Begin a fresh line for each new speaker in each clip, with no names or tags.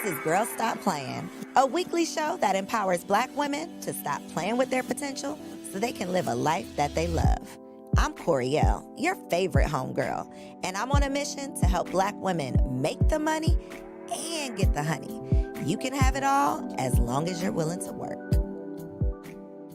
This is Girls Stop Playin', a weekly show that empowers Black women to stop playing with their potential so they can live a life that they love. I'm Coriel, your favorite homegirl, and I'm on a mission to help Black women make the money and get the honey. You can have it all as long as you're willing to work.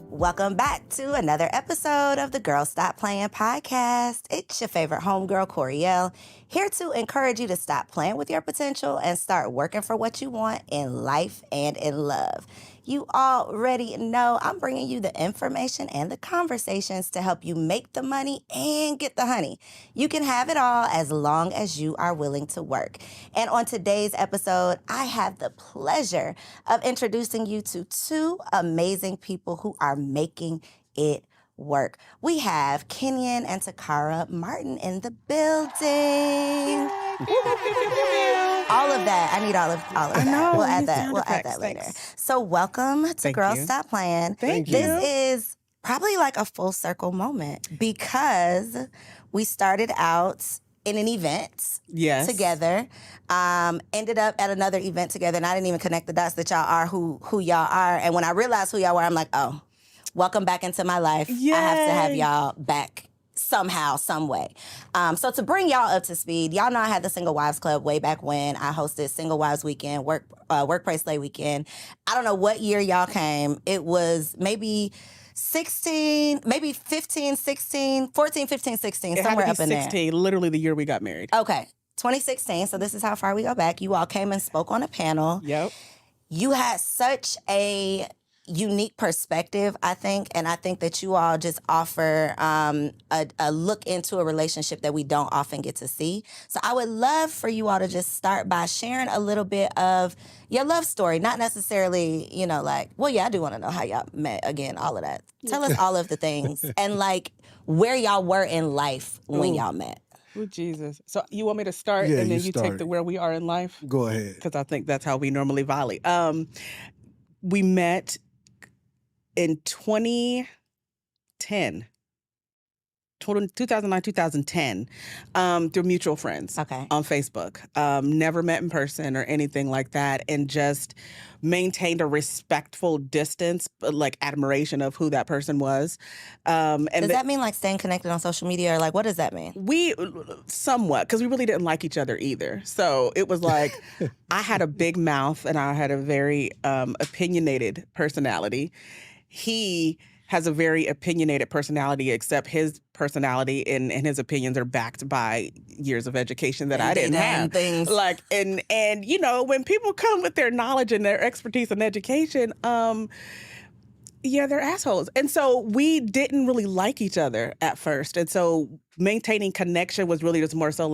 Welcome back to another episode of the Girls Stop Playin' podcast. It's your favorite homegirl, Coriel, here to encourage you to stop playing with your potential and start working for what you want in life and in love. You already know I'm bringing you the information and the conversations to help you make the money and get the honey. You can have it all as long as you are willing to work. And on today's episode, I have the pleasure of introducing you to two amazing people who are making it work. We have Kenyon and Takara Martin in the building. All of that. I need all of
I
that.
know.
We'll add that later.
Thanks.
So welcome to Girls Stop Playin'.
Thank you.
This is probably like a full circle moment because we started out in an event together, ended up at another event together, and I didn't even connect the dots that y'all are who y'all are. And when I realized who y'all were, I'm like, oh, welcome back into my life.
Yay.
I have to have y'all back somehow, some way. So to bring y'all up to speed, y'all know I had the Single Wives Club way back when. I hosted Single Wives Weekend, Workplace Slay Weekend. I don't know what year y'all came. It was maybe 16, maybe 15, 16, 14, 15, 16, somewhere up in there.
16, literally the year we got married.
Okay, 2016. So this is how far we go back. You all came and spoke on a panel.
Yep.
You had such a unique perspective, I think, and I think that you all just offer a look into a relationship that we don't often get to see. So I would love for you all to just start by sharing a little bit of your love story, not necessarily, I do want to know how y'all met, again, all of that. Tell us all of the things and where y'all were in life when y'all met.
Oh, Jesus. So you want me to start and then you take the where we are in life?
Go ahead.
Because I think that's how we normally volley. We met in 2009, 2010, through mutual friends on Facebook. Never met in person or anything like that, and just maintained a respectful distance, but admiration of who that person was. And
does that mean staying connected on social media, or what does that mean?
We somewhat, because we really didn't like each other either. So it was I had a big mouth and I had a very opinionated personality. He has a very opinionated personality, except his personality and his opinions are backed by years of education that I didn't have.
Things.
And when people come with their knowledge and their expertise and education, they're assholes. And so we didn't really like each other at first. And so maintaining connection was really just more so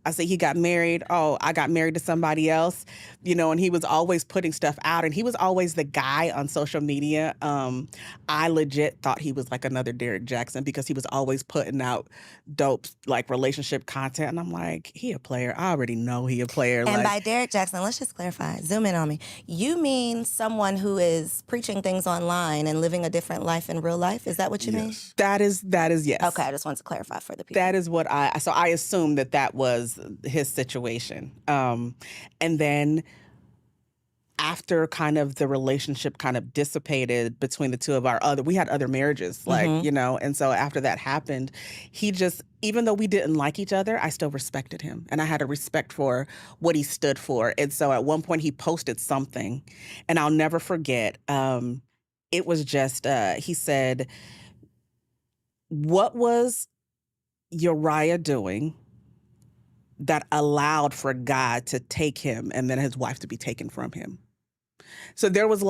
I see he got married. Oh, I got married to somebody else, and he was always putting stuff out, and he was always the guy on social media. I legit thought he was another Derek Jackson because he was always putting out dope, relationship content. And I'm like, he a player. I already know he a player.
And by Derek Jackson, let's just clarify, zoom in on me. You mean someone who is preaching things online and living a different life in real life? Is that what you mean?
That is yes.
Okay, I just wanted to clarify for the people.
That is what I assumed that was his situation. And then after kind of the relationship kind of dissipated between the two of we had other marriages, and so after that happened, he just, even though we didn't like each other, I still respected him. And I had a respect for what he stood for. And so at one point he posted something, and I'll never forget, it was just, he said, "What was Uriah doing that allowed for God to take him and then his wife to be taken from him?" So there was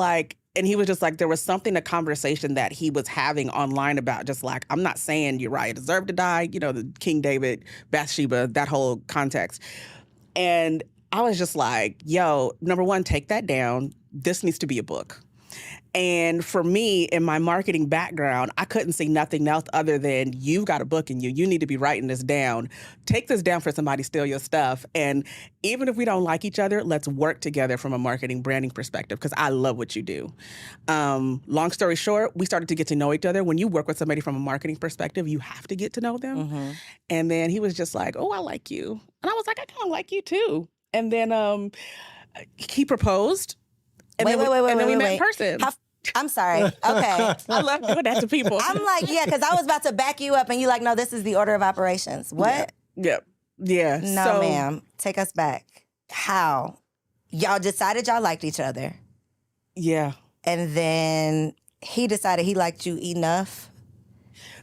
and he was just there was something, a conversation that he was having online about just I'm not saying Uriah deserved to die, the King David, Bathsheba, that whole context. And I was just yo, number one, take that down. This needs to be a book. And for me, in my marketing background, I couldn't see nothing else other than you've got a book in you. You need to be writing this down. Take this down for somebody to steal your stuff. And even if we don't like each other, let's work together from a marketing branding perspective because I love what you do. Long story short, we started to get to know each other. When you work with somebody from a marketing perspective, you have to get to know them. Mm-hmm. And then he was just oh, I like you. And I was I kind of like you too. And then He proposed. And
Wait,
then we met in
wait.
person.
I'm sorry. Okay.
I love doing that to people.
I'm like, yeah, because I was about to back you up and you like, no, this is the order of operations. What?
Yep. Yeah.
No, ma'am. Take us back. How? Y'all decided y'all liked each other.
Yeah.
And then he decided he liked you enough.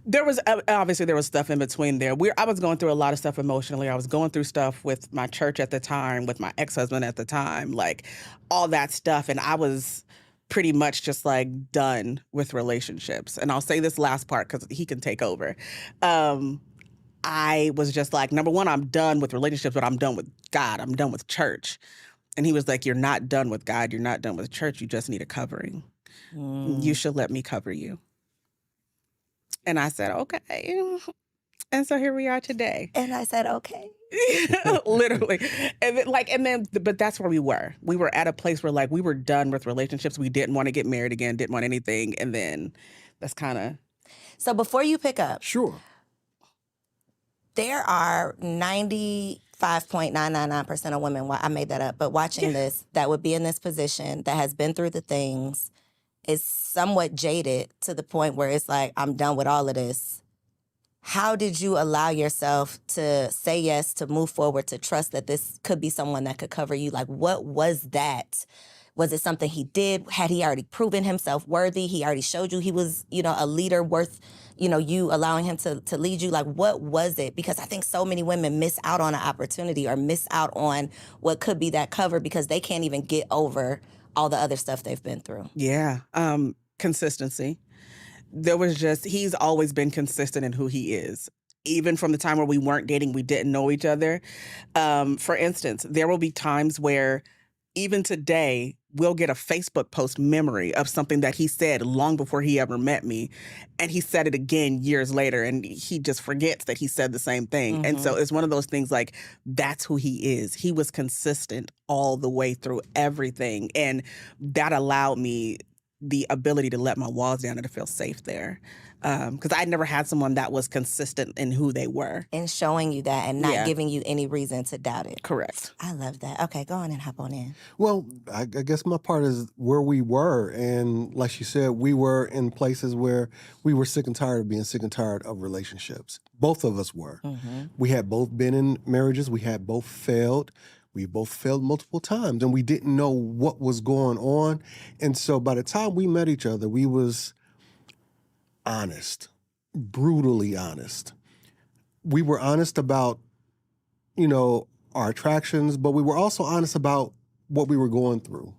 There was obviously there was stuff in between there. I was going through a lot of stuff emotionally. I was going through stuff with my church at the time, with my ex-husband at the time, like all that stuff. And I was pretty much just like done with relationships. And I'll say this last part because he can take over. I was just like, number one, I'm done with relationships, but I'm done with God. I'm done with church. And he was like, you're not done with God. You're not done with church. You just need a covering. You should let me cover you. And I said, okay. And so here we are today.
And I said, okay.
Literally. But that's where we were. We were at a place where like we were done with relationships. We didn't want to get married again, didn't want anything. And then that's kind of.
So before you pick up.
Sure.
There are 95.999% of women, I made that up, but watching this, that would be in this position, that has been through the things, is somewhat jaded to the point where it's like, I'm done with all of this. How did you allow yourself to say yes, to move forward, to trust that this could be someone that could cover you? Like, what was that? Was it something he did? Had he already proven himself worthy? He already showed you he was, a leader worth, you allowing him to lead you? Like, what was it? Because I think so many women miss out on an opportunity or miss out on what could be that cover because they can't even get over all the other stuff they've been through.
Yeah. Consistency. He's always been consistent in who he is. Even from the time where we weren't dating, we didn't know each other. For instance, there will be times where even today, we'll get a Facebook post memory of something that he said long before he ever met me. And he said it again years later, and he just forgets that he said the same thing. Mm-hmm. And so it's one of those things like, that's who he is. He was consistent all the way through everything. And that allowed me the ability to let my walls down and to feel safe there. Because I never had someone that was consistent in who they were.
And showing you that and not giving you any reason to doubt it.
Correct.
I love that. Okay, go on and hop on in.
Well, I guess my part is where we were. And like she said, we were in places where we were sick and tired of being sick and tired of relationships. Both of us were. Mm-hmm. We had both been in marriages. We had both failed. We both failed multiple times, and we didn't know what was going on. And so by the time we met each other, we was honest, brutally honest. We were honest about, our attractions, but we were also honest about what we were going through,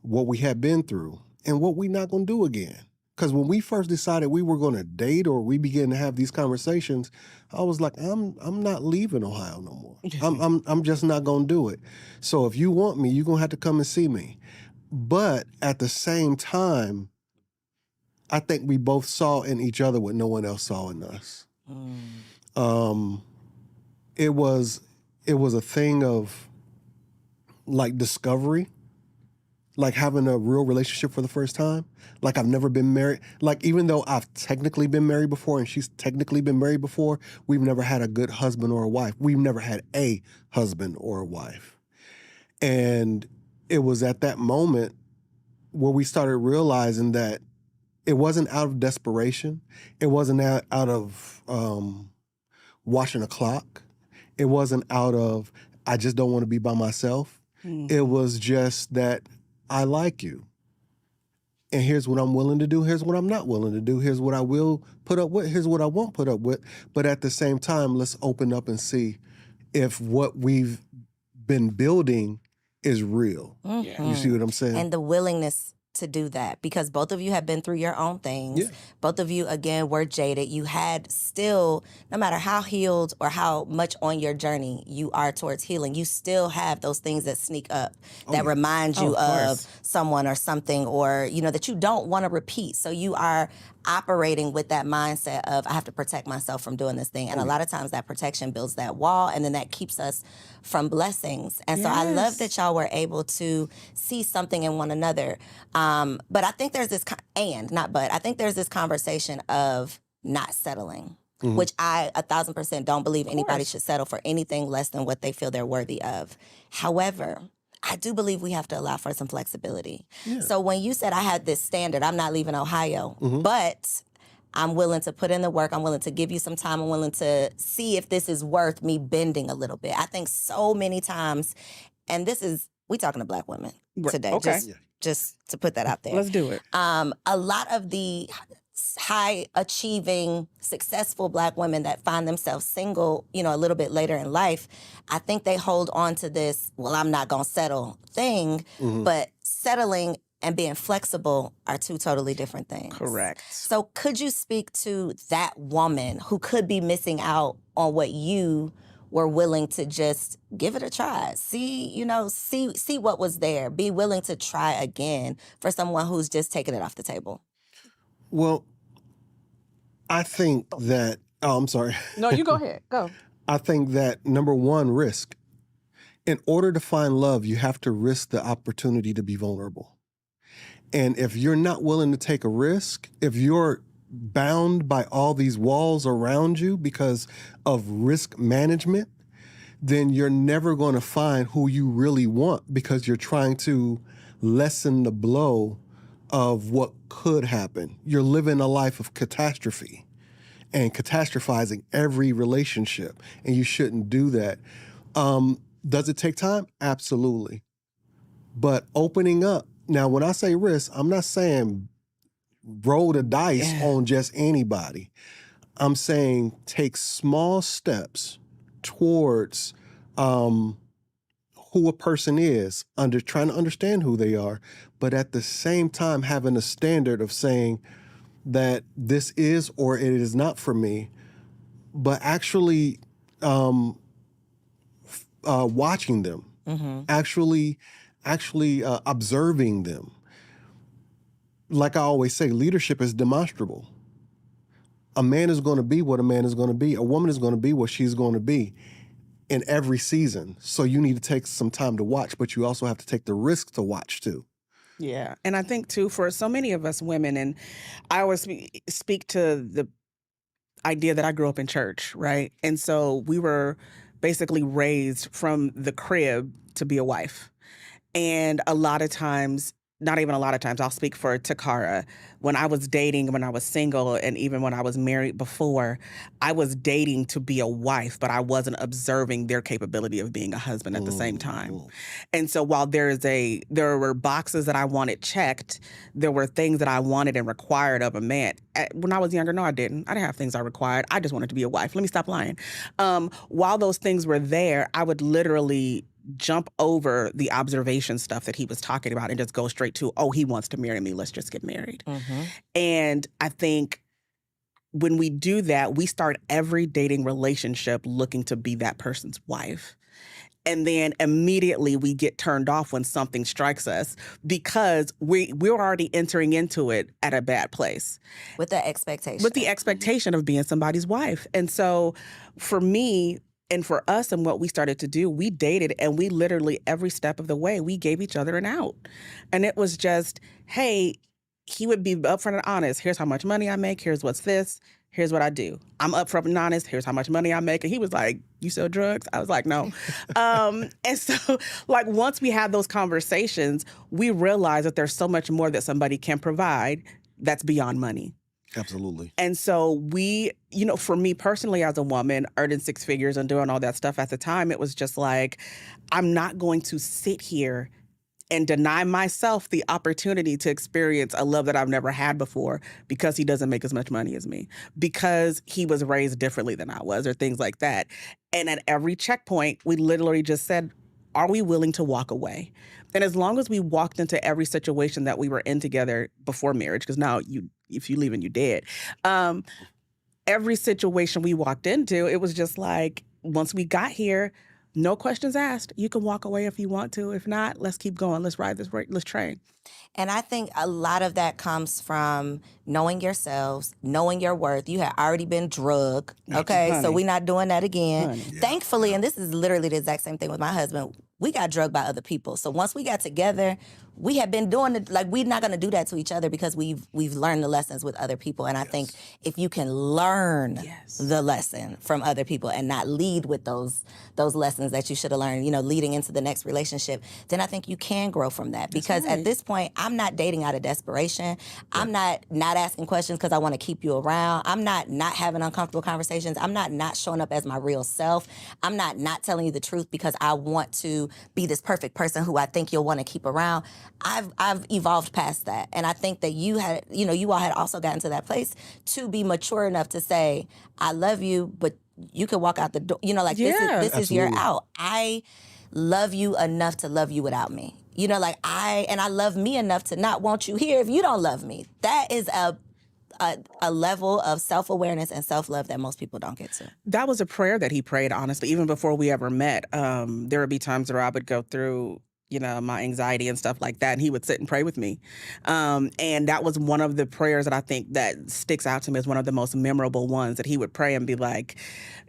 what we had been through, and what we're not going to do again. Because when we first decided we were going to date or we began to have these conversations, I was like, I'm not leaving Ohio no more. I'm just not going to do it. So if you want me, you're going to have to come and see me. But at the same time, I think we both saw in each other what no one else saw in us. It was a thing of like discovery, like having a real relationship for the first time. Like I've never been married. Like even though I've technically been married before and she's technically been married before, we've never had a good husband or a wife. We've never had a husband or a wife. And it was at that moment where we started realizing that it wasn't out of desperation. It wasn't out of watching a clock. It wasn't out of, I just don't want to be by myself. Mm-hmm. It was just that I like you. And here's what I'm willing to do. Here's what I'm not willing to do. Here's what I will put up with. Here's what I won't put up with. But at the same time, let's open up and see if what we've been building is real. Mm-hmm. You see what I'm saying?
And the willingness to do that, because both of you have been through your own things. Yeah. Both of you, again, were jaded. You had still, no matter how healed or how much on your journey you are towards healing, you still have those things that sneak up that remind you of someone or something, or, that you don't want to repeat. So you are operating with that mindset of, I have to protect myself from doing this thing. And a lot of times that protection builds that wall, and then that keeps us from blessings. And so I love that y'all were able to see something in one another. But I think there's this, I think there's this conversation of not settling, which I 1,000% don't believe anybody should settle for anything less than what they feel they're worthy of. However, I do believe we have to allow for some flexibility.
Yeah.
So when you said I had this standard, I'm not leaving Ohio, but I'm willing to put in the work. I'm willing to give you some time. I'm willing to see if this is worth me bending a little bit. I think so many times, and we talking to Black women today.
Okay.
Just to put that out there.
Let's do it.
A lot of the high achieving, successful Black women that find themselves single, a little bit later in life, I think they hold on to this, well, I'm not going to settle thing, but settling and being flexible are two totally different things.
Correct.
So could you speak to that woman who could be missing out on what you were willing to just give it a try? See what was there. Be willing to try again for someone who's just taking it off the table.
Well, I think that, I'm sorry.
No, you go ahead. Go.
I think that, number one, risk. In order to find love, you have to risk the opportunity to be vulnerable. And if you're not willing to take a risk, if you're bound by all these walls around you because of risk management, then you're never going to find who you really want because you're trying to lessen the blow of what could happen. You're living a life of catastrophe and catastrophizing every relationship, and you shouldn't do that. Does it take time? Absolutely. But opening up, now when I say risk, I'm not saying roll the dice on just anybody. I'm saying take small steps towards who a person is, trying to understand who they are, but at the same time having a standard of saying that this is or it is not for me, but actually watching them, actually observing them. Like I always say, leadership is demonstrable. A man is going to be what a man is going to be. A woman is going to be what she's going to be in every season. So you need to take some time to watch, but you also have to take the risk to watch too.
Yeah. And I think too, for so many of us women, and I always speak to the idea that I grew up in church, right? And so we were basically raised from the crib to be a wife. And a lot of times, not even a lot of times, I'll speak for Takara. When I was dating, when I was single, and even when I was married before, I was dating to be a wife, but I wasn't observing their capability of being a husband at the same time. And so while there were boxes that I wanted checked, there were things that I wanted and required of a man. When I was younger, no, I didn't. I didn't have things I required. I just wanted to be a wife. Let me stop lying. While those things were there, I would literally jump over the observation stuff that he was talking about and just go straight to, oh, he wants to marry me. Let's just get married. And I think when we do that, we start every dating relationship looking to be that person's wife. And then immediately we get turned off when something strikes us because we're already entering into it at a bad place.
With the expectation.
With the expectation of being somebody's wife. And so for me, and for us and what we started to do, we dated and we literally every step of the way, we gave each other an out. And it was just, hey, he would be upfront and honest. Here's how much money I make. Here's what's this. Here's what I do. I'm upfront and honest. Here's how much money I make. And he was like, you sell drugs? I was like, no. And so like once we had those conversations, we realized that there's so much more that somebody can provide that's beyond money.
Absolutely.
And so we, for me personally as a woman, earning six figures and doing all that stuff at the time, it was just like, I'm not going to sit here and deny myself the opportunity to experience a love that I've never had before because he doesn't make as much money as me, because he was raised differently than I was, or things like that. And at every checkpoint, we literally just said, are we willing to walk away? And as long as we walked into every situation that we were in together before marriage, because now if you leave and you dead, every situation we walked into, it was just like, once we got here, no questions asked. You can walk away if you want to. If not, let's keep going. Let's ride this, let's train.
And I think a lot of that comes from knowing yourselves, knowing your worth. You had already been drugged, okay?
Honey.
So we're not doing that again.
Honey.
Thankfully, and this is literally the exact same thing with my husband, we got drugged by other people. So once we got together, we have been doing it. Like, we're not going to do that to each other because we've learned the lessons with other people. And I think if you can learn the lesson from other people and not lead with those lessons that you should have learned, leading into the next relationship, then I think you can grow from that. Because at this point, I'm not dating out of desperation. I'm not asking questions because I want to keep you around. I'm not having uncomfortable conversations. I'm not showing up as my real self. I'm not telling you the truth because I want to be this perfect person who I think you'll want to keep around. I've evolved past that. And I think that you all had also gotten to that place to be mature enough to say, I love you, but you can walk out the door. This is your out. I love you enough to love you without me. I love me enough to not want you here if you don't love me. That is a level of self-awareness and self-love that most people don't get to.
That was a prayer that he prayed, honestly, even before we ever met. There would be times where I would go through, my anxiety and stuff like that, and he would sit and pray with me. And that was one of the prayers that I think that sticks out to me as one of the most memorable ones, that he would pray and be like,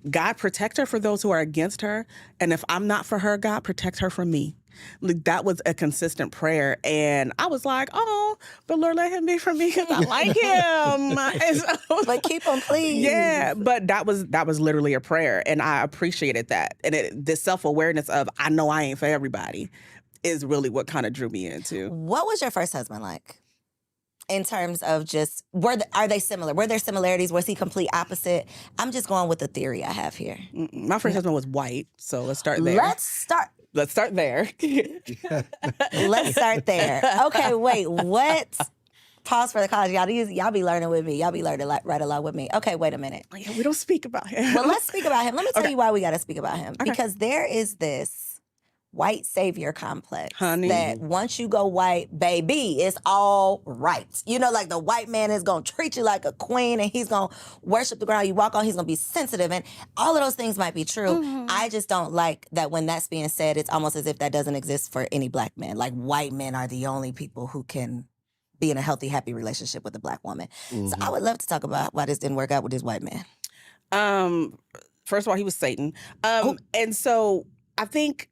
God, protect her for those who are against her. And if I'm not for her, God, protect her from me. Like, that was a consistent prayer. And I was like, oh, but Lord, let him be for me because I like him. And so,
but keep him, please.
Yeah, but that was literally a prayer. And I appreciated that. And this self-awareness of, I know I ain't for everybody, is really what kind of drew me into.
What was your first husband like? In terms of just, are they similar? Were there similarities? Was he complete opposite? I'm just going with the theory I have here.
My first husband was white, so let's start there.
Let's start there. Let's start there. Okay, wait, what? Pause for the cause. Y'all be learning with me. Y'all be learning right along with me. Okay, wait a minute.
Yeah, we don't speak about him.
Well, let's speak about him. Let me tell you why we got to speak about him. Okay. Because there is this white savior complex.
Honey.
That once you go white, baby, it's all right. Like the white man is going to treat you like a queen and he's going to worship the ground you walk on. He's going to be sensitive. And all of those things might be true. Mm-hmm. I just don't like that when that's being said, it's almost as if that doesn't exist for any black man. Like, white men are the only people who can be in a healthy, happy relationship with a black woman. Mm-hmm. So I would love to talk about why this didn't work out with this white man.
First of all, he was Satan. And so I think,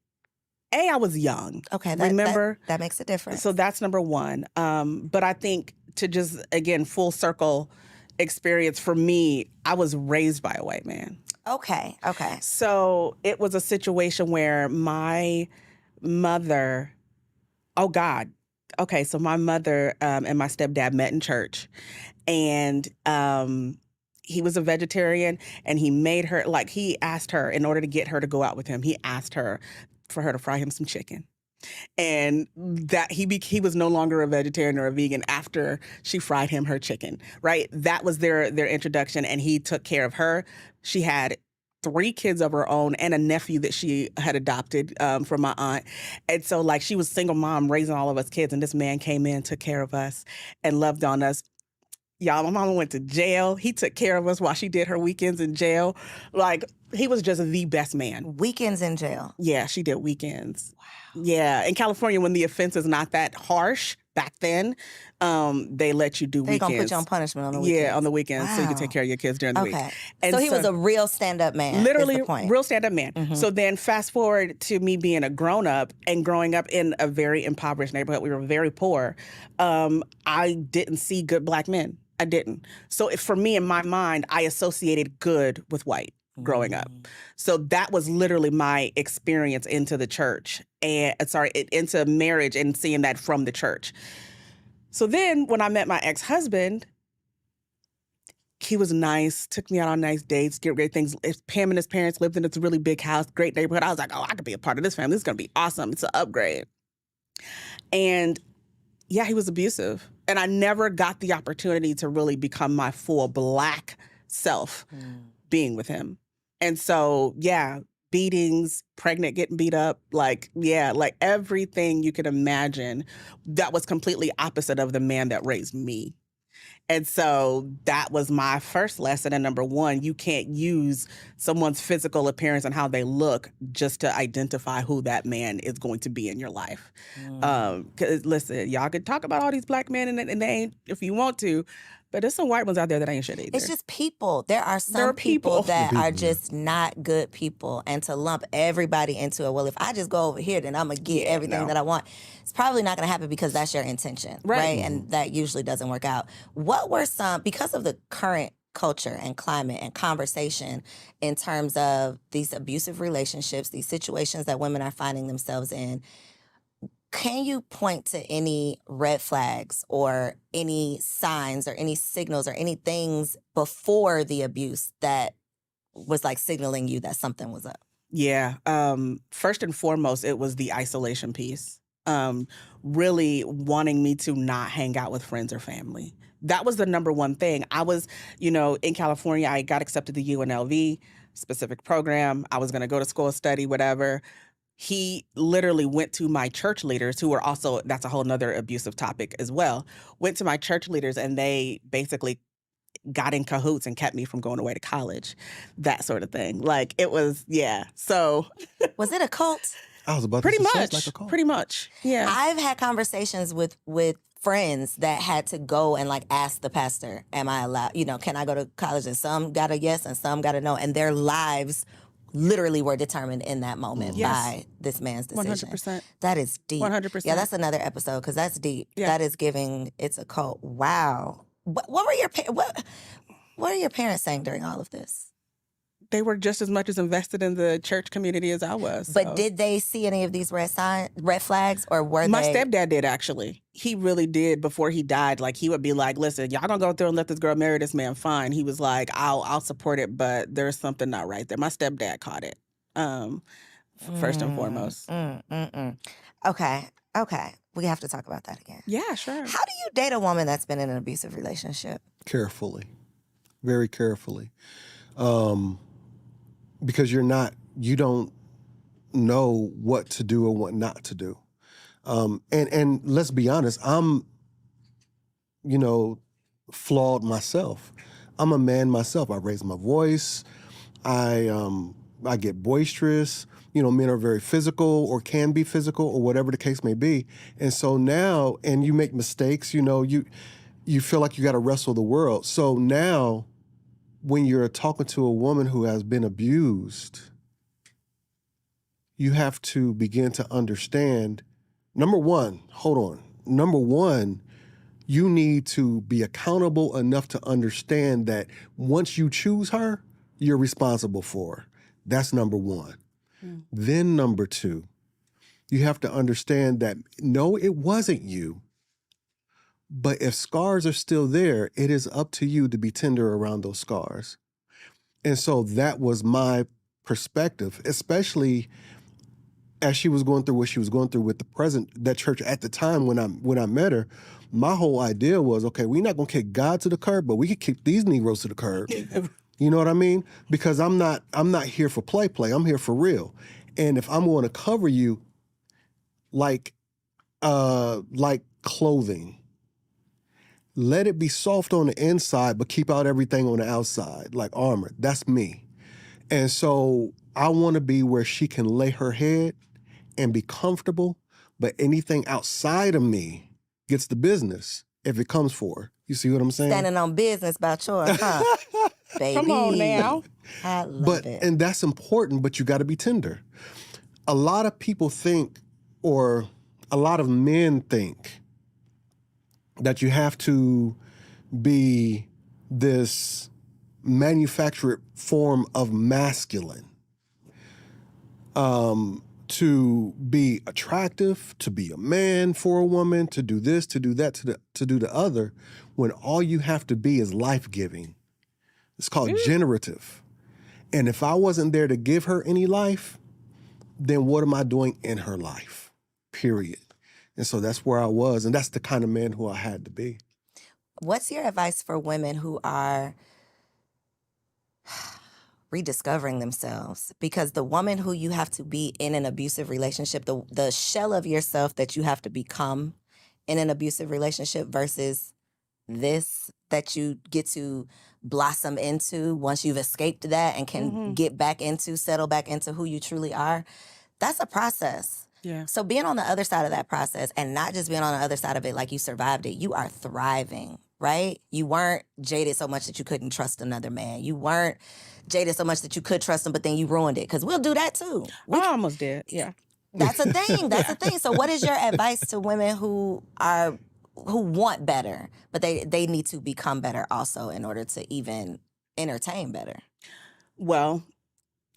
I was young.
Okay,
remember?
That makes a difference.
So that's number one. But I think to just, again, full circle experience for me, I was raised by a white man.
Okay.
So it was a situation where my mother, so my mother and my stepdad met in church, and he was a vegetarian, and he made her, he asked her, in order to get her to go out with him, he asked her for her to fry him some chicken. And that he was no longer a vegetarian or a vegan after she fried him her chicken, right? That was their introduction, and he took care of her. She had 3 kids of her own and a nephew that she had adopted from my aunt. And so, she was a single mom raising all of us kids, and this man came in, took care of us, and loved on us. Y'all, my mama went to jail. He took care of us while she did her weekends in jail. He was just the best man.
Weekends in jail?
Yeah, she did weekends. Wow. Yeah, in California, when the offense is not that harsh, back then, they let you do weekends.
They gonna put you on punishment on the weekends.
Yeah, on the weekends, so you can take care of your kids during the week.
And so he was a real stand-up man.
Literally,
is the point.
Real stand-up man. Mm-hmm. So then fast forward to me being a grown-up and growing up in a very impoverished neighborhood. We were very poor. I didn't see good black men. I didn't. So for me, in my mind, I associated good with white growing up. So that was literally my experience into the church into marriage and seeing that from the church. So then when I met my ex-husband, he was nice, took me out on nice dates, get great things. Pam and his parents lived in this really big house, great neighborhood. I was like, I could be a part of this family. This is going to be awesome. It's an upgrade. And yeah, he was abusive. And I never got the opportunity to really become my full black self being with him. And so, yeah, beatings, pregnant, getting beat up, everything you could imagine, that was completely opposite of the man that raised me. And so that was my first lesson. And number one, you can't use someone's physical appearance and how they look just to identify who that man is going to be in your life. 'Cause listen, y'all can talk about all these black men and they ain't, if you want to, but there's some white ones out there that ain't shit either.
It's just people. There are
There are
some people
people.
that
The
are
people, yeah.
just not good people. And to lump everybody into it, well, if I just go over here, then I'm going to get everything that I want. It's probably not going to happen because that's your intention, right? And that usually doesn't work out. What were some, because of the current culture and climate and conversation in terms of these abusive relationships, these situations that women are finding themselves in, can you point to any red flags or any signs or any signals or any things before the abuse that was like signaling you that something was up?
Yeah. First and foremost, it was the isolation piece. Really wanting me to not hang out with friends or family. That was the number one thing. I was, in California, I got accepted to UNLV, specific program. I was going to go to school, study, whatever. He literally went to my church leaders who were also, that's a whole nother abusive topic as well, went to my church leaders and they basically got in cahoots and kept me from going away to college, that sort of thing. Like it was, yeah. So
Was it a cult?
I was about
pretty
to say,
much,
sounds like a call.
pretty much. Yeah.
I've had conversations with friends that had to go and like ask the pastor, am I allowed, can I go to college? And some got a yes and some got a no. And their lives literally were determined in that moment by this man's decision.
100%.
That is deep.
100%.
Yeah, that's another episode because that's deep.
Yeah.
That is giving, it's a cult. Wow. What were your what are your parents saying during all of this?
They were just as much as invested in the church community as I was.
But
so.
did they see any of these red flags, or were
My
they?
stepdad did, actually. He really did. Before he died, like he would be like, listen, y'all gonna go through and let this girl marry this man, fine. He was like, I'll support it, but there's something not right there. My stepdad caught it, first and foremost.
Okay. We have to talk about that again.
Yeah, sure.
How do you date a woman that's been in an abusive relationship?
Carefully, very carefully. Because you don't know what to do or what not to do. And let's be honest, I'm, flawed myself. I'm a man myself. I raise my voice. I get boisterous. Men are very physical or can be physical or whatever the case may be. And so now, and you make mistakes, you feel like you got to wrestle the world. So now, when you're talking to a woman who has been abused, you have to begin to understand, number one, you need to be accountable enough to understand that once you choose her, you're responsible for her. That's number one. Then number two, you have to understand that, no, it wasn't you. But if scars are still there, it is up to you to be tender around those scars. And so that was my perspective, especially as she was going through what she was going through with that church at the time when I met her. My whole idea was, okay, we're not going to kick God to the curb, but we could kick these Negroes to the curb. You know what I mean? Because I'm not here for play. I'm here for real. And if I'm going to cover you like clothing, let it be soft on the inside, but keep out everything on the outside, like armor. That's me. And so I want to be where she can lay her head and be comfortable, but anything outside of me gets the business if it comes for her. You see what I'm saying?
Standing on business about yours, huh? Baby.
Come on now.
I love it.
And that's important, but you got to be tender. A lot of people think, or a lot of men think, that you have to be this manufactured form of masculine to be attractive, to be a man for a woman, to do this, to do that, to do the other, when all you have to be is life-giving. It's called generative. And if I wasn't there to give her any life, then what am I doing in her life? Period. And so that's where I was, and that's the kind of man who I had to be.
What's your advice for women who are rediscovering themselves? Because the woman who you have to be in an abusive relationship, the shell of yourself that you have to become in an abusive relationship versus this that you get to blossom into once you've escaped that and can get back into, settle back into who you truly are, that's a process.
Yeah.
So being on the other side of that process and not just being on the other side of it like you survived it, you are thriving, right? You weren't jaded so much that you couldn't trust another man. You weren't jaded so much that you could trust him, but then you ruined it. Because we'll do that too.
I almost did, yeah.
That's a thing. That's a thing. So what is your advice to women who want better, but they need to become better also in order to even entertain better?
Well,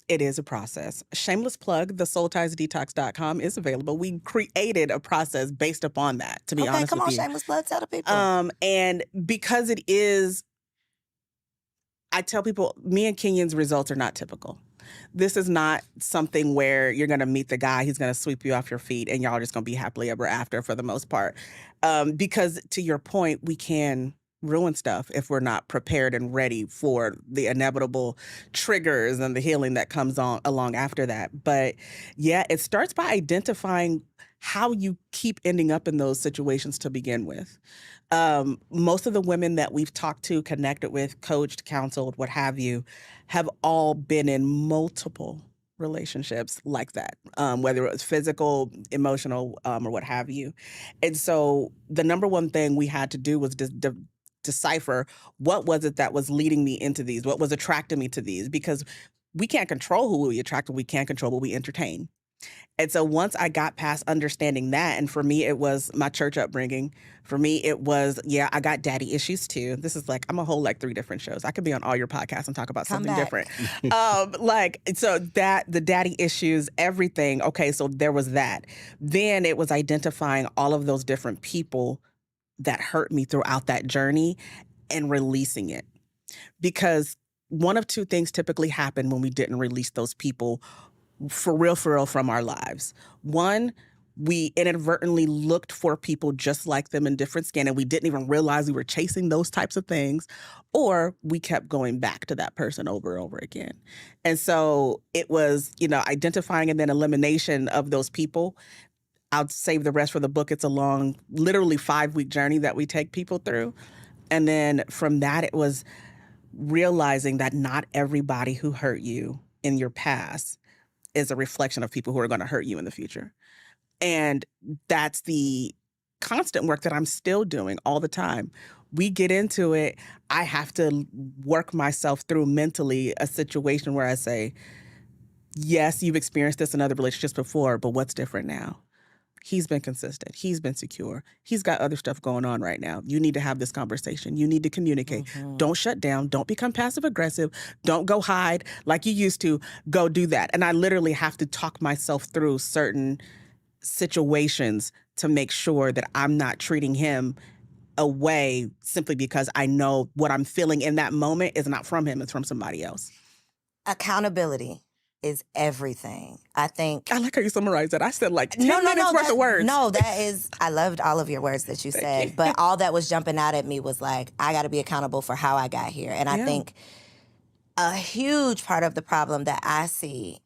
it is a process. Shameless plug, the soultiesdetox.com is available. We created a process based upon that, to be honest with you.
Okay, come on, shameless plug, tell the people.
And because it is, I tell people, me and Kenyon's results are not typical. This is not something where you're going to meet the guy, he's going to sweep you off your feet, and y'all just going to be happily ever after for the most part. Because to your point, we can ruin stuff if we're not prepared and ready for the inevitable triggers and the healing that comes on along after that. But yeah, it starts by identifying how you keep ending up in those situations to begin with. Most of the women that we've talked to, connected with, coached, counseled, what have you, have all been in multiple relationships like that, whether it was physical, emotional, or what have you. And so the number one thing we had to do was decipher what was it that was leading me into these, what was attracting me to these, because we can't control who we attract, we can't control what we entertain. And so once I got past understanding that, and for me, it was my church upbringing. For me, it was, I got daddy issues too. This is like, I'm a whole 3 different shows. I could be on all your podcasts and talk about something different. So that, the daddy issues, everything. Okay, so there was that. Then it was identifying all of those different people that hurt me throughout that journey and releasing it. Because one of 2 things typically happen when we didn't release those people for real from our lives. One, we inadvertently looked for people just like them in different skin, and we didn't even realize we were chasing those types of things, or we kept going back to that person over and over again. And so it was, identifying and then elimination of those people. I'll save the rest for the book. It's a long, literally 5-week journey that we take people through. And then from that, it was realizing that not everybody who hurt you in your past is a reflection of people who are going to hurt you in the future. And that's the constant work that I'm still doing all the time. We get into it. I have to work myself through mentally a situation where I say, yes, you've experienced this in other relationships before, but what's different now? He's been consistent. He's been secure. He's got other stuff going on right now. You need to have this conversation. You need to communicate. Don't shut down. Don't become passive aggressive. Don't go hide like you used to. Go do that. And I literally have to talk myself through certain situations to make sure that I'm not treating him away simply because I know what I'm feeling in that moment is not from him. It's from somebody else.
Accountability is everything. I think.
I like how you summarized that. I said 10 minutes worth of words.
No, that is, I loved all of your words that you said, but all that was jumping out at me was I got to be accountable for how I got here. And I think a huge part of the problem that I see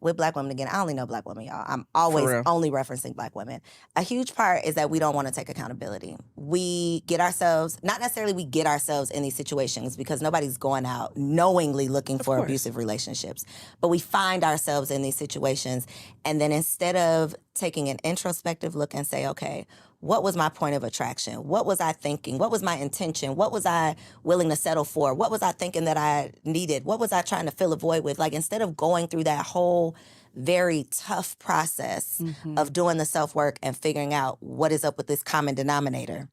with Black women, again, I only know Black women, y'all. I'm always only referencing Black women. A huge part is that we don't want to take accountability. We get ourselves, not necessarily we get ourselves in these situations because nobody's going out knowingly looking for abusive relationships. But we find ourselves in these situations, and then instead of taking an introspective look and say, okay, what was my point of attraction? What was I thinking? What was my intention? What was I willing to settle for? What was I thinking that I needed? What was I trying to fill a void with? Instead of going through that whole very tough process of doing the self-work and figuring out what is up with this common denominator,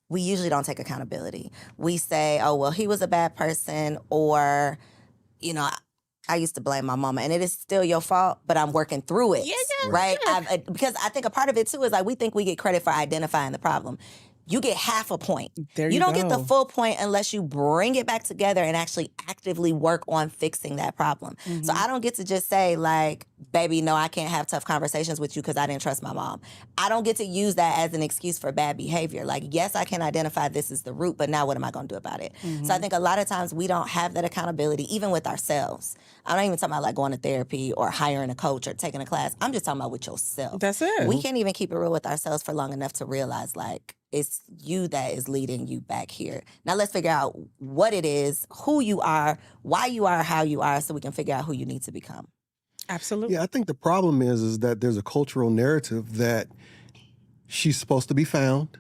we usually don't take accountability. We say, oh, well, he was a bad person, or, I used to blame my mama, and it is still your fault, but I'm working through it, right? Because I think a part of it, too, is we think we get credit for identifying the problem. You get half a point. You don't get the full point unless you bring it back together and actually actively work on fixing that problem. So I don't get to just say, baby, no, I can't have tough conversations with you because I didn't trust my mom. I don't get to use that as an excuse for bad behavior. Yes, I can identify this is the root, but now what am I going to do about it? So I think a lot of times we don't have that accountability, even with ourselves. I'm not even talking about like going to therapy or hiring a coach or taking a class. I'm just talking about with yourself.
That's it.
We can't even keep it real with ourselves for long enough to realize like it's you that is leading you back here. Now let's figure out what it is, who you are, why you are, how you are, so we can figure out who you need to become.
Absolutely.
Yeah, I think the problem is that there's a cultural narrative that she's supposed to be found.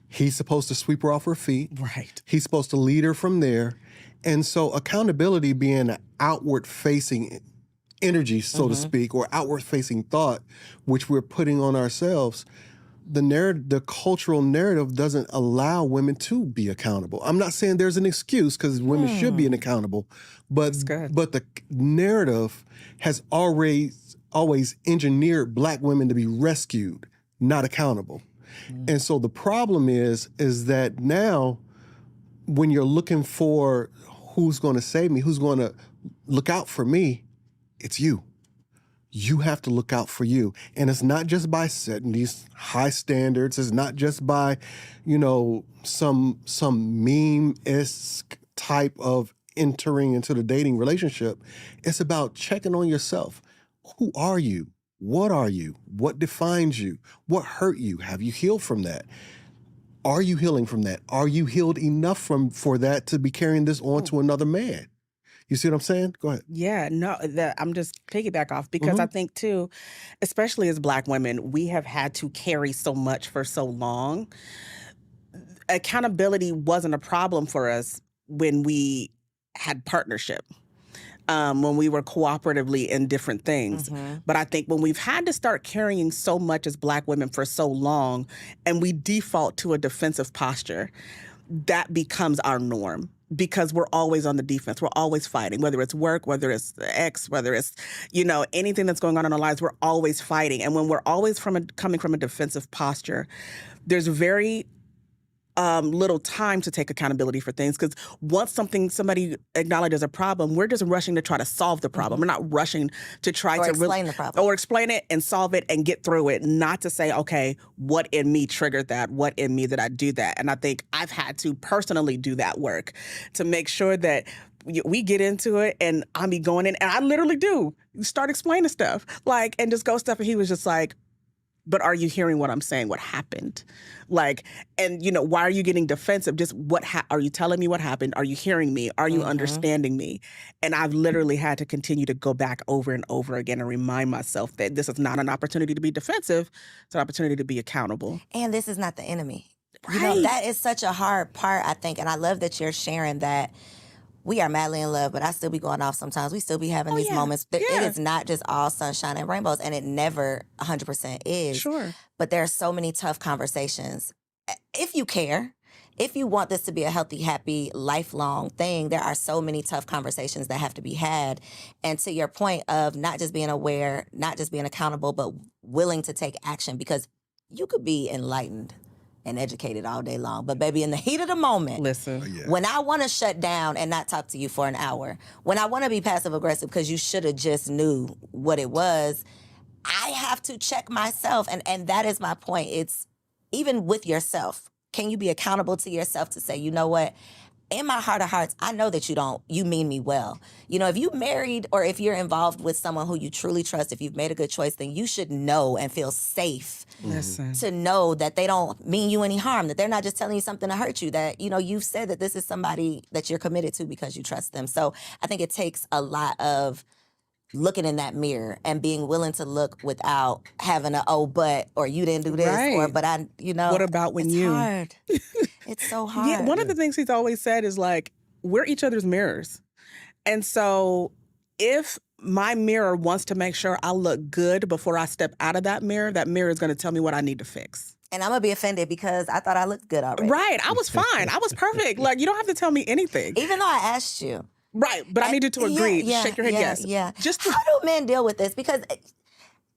He's supposed to sweep her off her feet.
Right.
He's supposed to lead her from there. And so accountability being an outward-facing energy, so to speak, or outward-facing thought, which we're putting on ourselves, the cultural narrative doesn't allow women to be accountable. I'm not saying there's an excuse because women should be accountable, but the narrative has always engineered Black women to be rescued, not accountable. And so the problem is that now when you're looking for who's going to save me, who's going to look out for me, it's you. You have to look out for you. And it's not just by setting these high standards. It's not just by, some meme-esque type of entering into the dating relationship. It's about checking on yourself. Who are you? What are you? What defines you? What hurt you? Have you healed from that? Are you healing from that? Are you healed enough for that to be carrying this on to another man? You see what I'm saying? Go ahead.
Yeah, no, I'm just piggyback off because I think too, especially as Black women, we have had to carry so much for so long. Accountability wasn't a problem for us when we had partnership, when we were cooperatively in different things. But I think when we've had to start carrying so much as Black women for so long and we default to a defensive posture, that becomes our norm. Because we're always on the defense. We're always fighting, whether it's work, whether it's the ex, whether it's, anything that's going on in our lives, we're always fighting. And when we're always coming from a defensive posture, there's very little time to take accountability for things. Because once somebody acknowledges a problem, we're just rushing to try to solve the problem. We're not rushing to try to
explain the problem.
Or explain it and solve it and get through it. Not to say, okay, what in me triggered that? What in me did I do that? And I think I've had to personally do that work to make sure that we get into it and I be going in, and I literally do start explaining stuff, and just go stuff. And he was just like, but are you hearing what I'm saying? What happened? Why are you getting defensive? Just are you telling me what happened? Are you hearing me? Are you understanding me? And I've literally had to continue to go back over and over again and remind myself that this is not an opportunity to be defensive. It's an opportunity to be accountable.
And this is not the enemy.
Right.
That is such a hard part, I think. And I love that you're sharing that. We are madly in love, but I still be going off sometimes. We still be having these moments. It is not just all sunshine and rainbows, and it never 100% is.
Sure.
But there are so many tough conversations. If you care, if you want this to be a healthy, happy, lifelong thing, there are so many tough conversations that have to be had. And to your point of not just being aware, not just being accountable, but willing to take action, because you could be enlightened and educated all day long. But baby, in the heat of the moment,
listen,
when I want to shut down and not talk to you for an hour, when I want to be passive aggressive because you should have just knew what it was, I have to check myself. And that is my point. It's even with yourself. Can you be accountable to yourself to say, you know what? In my heart of hearts, I know that you mean me well. If you married or if you're involved with someone who you truly trust, if you've made a good choice, then you should know and feel safe to know that they don't mean you any harm, that they're not just telling you something to hurt you, that, you've said that this is somebody that you're committed to because you trust them. So I think it takes a lot of looking in that mirror and being willing to look without having but, or you didn't do this, or, but I,
What about when
it's
you?
hard. It's so hard.
Yeah, one of the things he's always said is we're each other's mirrors. And so if my mirror wants to make sure I look good before I step out of that mirror is going to tell me what I need to fix.
And I'm going to be offended because I thought I looked good already.
Right. I was fine. I was perfect. You don't have to tell me anything.
Even though I asked you.
Right. But I need you to agree. Shake your head yes.
Yeah.
Just
How do men deal with this? Because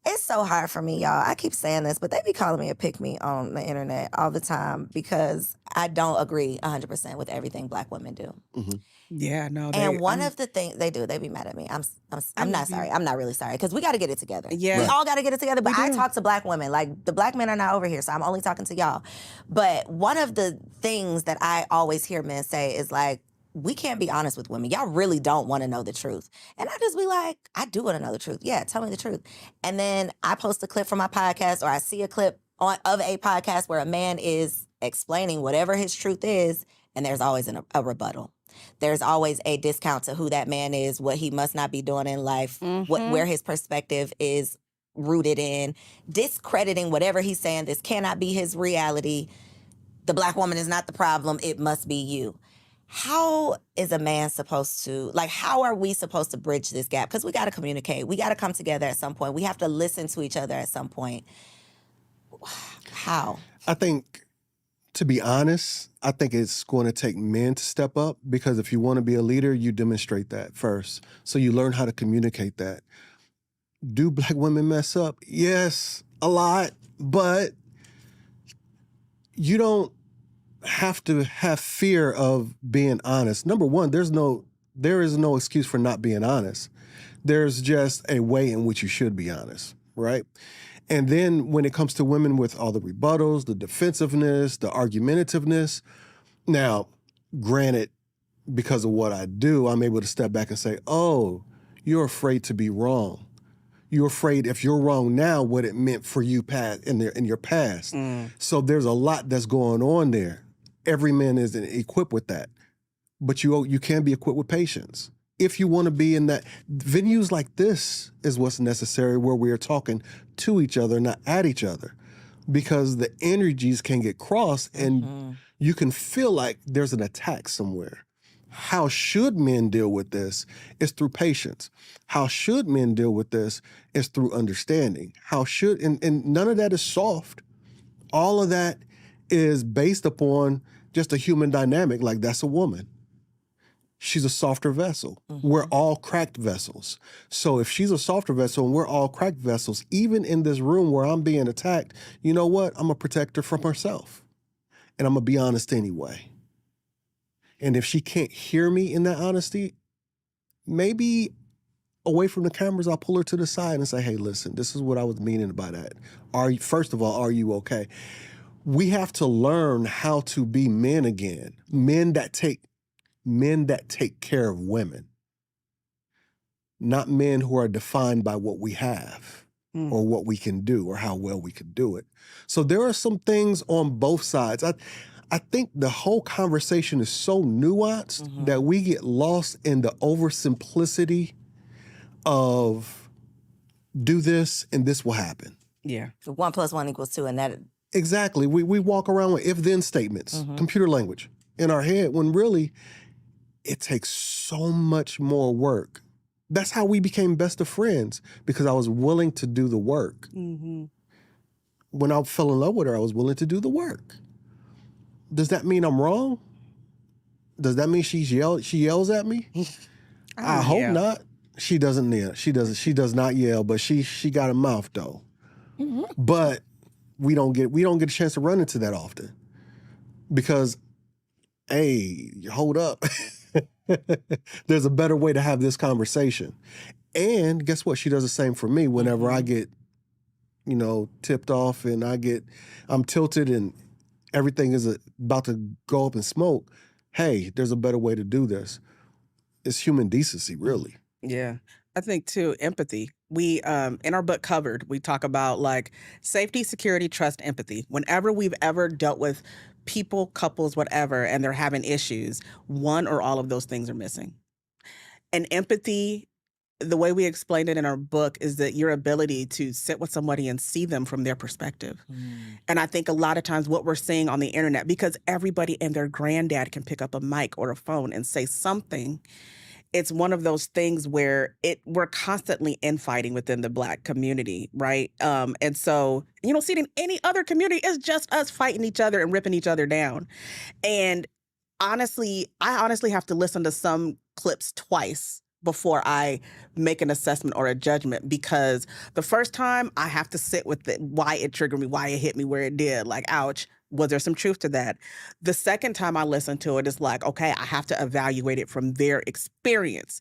it's so hard for me, y'all. I keep saying this, but they be calling me a pick-me on the internet all the time because I don't agree 100% with everything Black women do.
Mm-hmm. Yeah, no.
And one of the things they do, they be mad at me. I'm not sorry. I'm not really sorry because we got to get it together.
Yeah.
We all got to get it together. But I talk to Black women. The Black men are not over here, so I'm only talking to y'all. But one of the things that I always hear men say is we can't be honest with women. Y'all really don't want to know the truth. And I just be like, I do want to know the truth. Yeah, tell me the truth. And then I post a clip from my podcast, or I see a clip of a podcast where a man is explaining whatever his truth is, and there's always a rebuttal. There's always a discount to who that man is, what he must not be doing in life, where his perspective is rooted in, discrediting whatever he's saying. This cannot be his reality. The black woman is not the problem. It must be you. How is a man supposed to, like, how are we supposed to bridge this gap? Because we got to communicate. We got to come together at some point. We have to listen to each other at some point. How?
I think, to be honest, I think it's going to take men to step up, because if you want to be a leader, you demonstrate that first. So you learn how to communicate that. Do black women mess up? Yes, a lot, but you don't have to have fear of being honest. Number one, there is no excuse for not being honest. There's just a way in which you should be honest, right? And then when it comes to women with all the rebuttals, the defensiveness, the argumentativeness, now, granted, because of what I do, I'm able to step back and say, oh, you're afraid to be wrong. You're afraid if you're wrong now, what it meant for you in your past. So there's a lot that's going on there. Every man isn't equipped with that. But you can be equipped with patience. If you want to be in that, venues like this is what's necessary, where we are talking to each other, not at each other. Because the energies can get crossed and you can feel like there's an attack somewhere. How should men deal with this is through patience. How should men deal with this is through understanding. And none of that is soft. All of that is based upon just a human dynamic. Like, that's a woman. She's a softer vessel. We're all cracked vessels. So if she's a softer vessel and we're all cracked vessels, even in this room where I'm being attacked, you know what? I'm going to protect her from herself. And I'm going to be honest anyway. And if she can't hear me in that honesty, maybe away from the cameras, I'll pull her to the side and say, hey, listen, this is what I was meaning by that. First of all, are you okay? We have to learn how to be men again. Men that take care of women. Not men who are defined by what we have or what we can do or how well we can do it. So there are some things on both sides. I think the whole conversation is so nuanced that we get lost in the oversimplicity of do this and this will happen.
Yeah.
1 + 1 = 2, and that...
Exactly. We walk around with if-then statements, computer language in our head, when really it takes so much more work. That's how we became best of friends, because I was willing to do the work. When I fell in love with her, I was willing to do the work. Does that mean I'm wrong? Does that mean she yells at me? I hope not. She doesn't yell. She does not yell, but she got a mouth though. But we don't get a chance to run into that often. Because, hey, hold up. There's a better way to have this conversation. And guess what? She does the same for me whenever I get, tipped off and I'm tilted and everything is about to go up in smoke. Hey, there's a better way to do this. It's human decency, really.
Yeah. I think too, empathy. We, in our book Covered, we talk about like safety, security, trust, empathy. Whenever we've ever dealt with people, couples, whatever, and they're having issues, one or all of those things are missing. And empathy, the way we explained it in our book, is that your ability to sit with somebody and see them from their perspective. And I think a lot of times what we're seeing on the internet, because everybody and their granddad can pick up a mic or a phone and say something, it's one of those things where we're constantly infighting within the Black community, right? And so you don't see it in any other community. It's just us fighting each other and ripping each other down. And honestly, I have to listen to some clips twice before I make an assessment or a judgment, because the first time I have to sit with why it triggered me, why it hit me where it did, like, ouch, was there some truth to that? The second time I listen to it, it's like, okay, I have to evaluate it from their experience.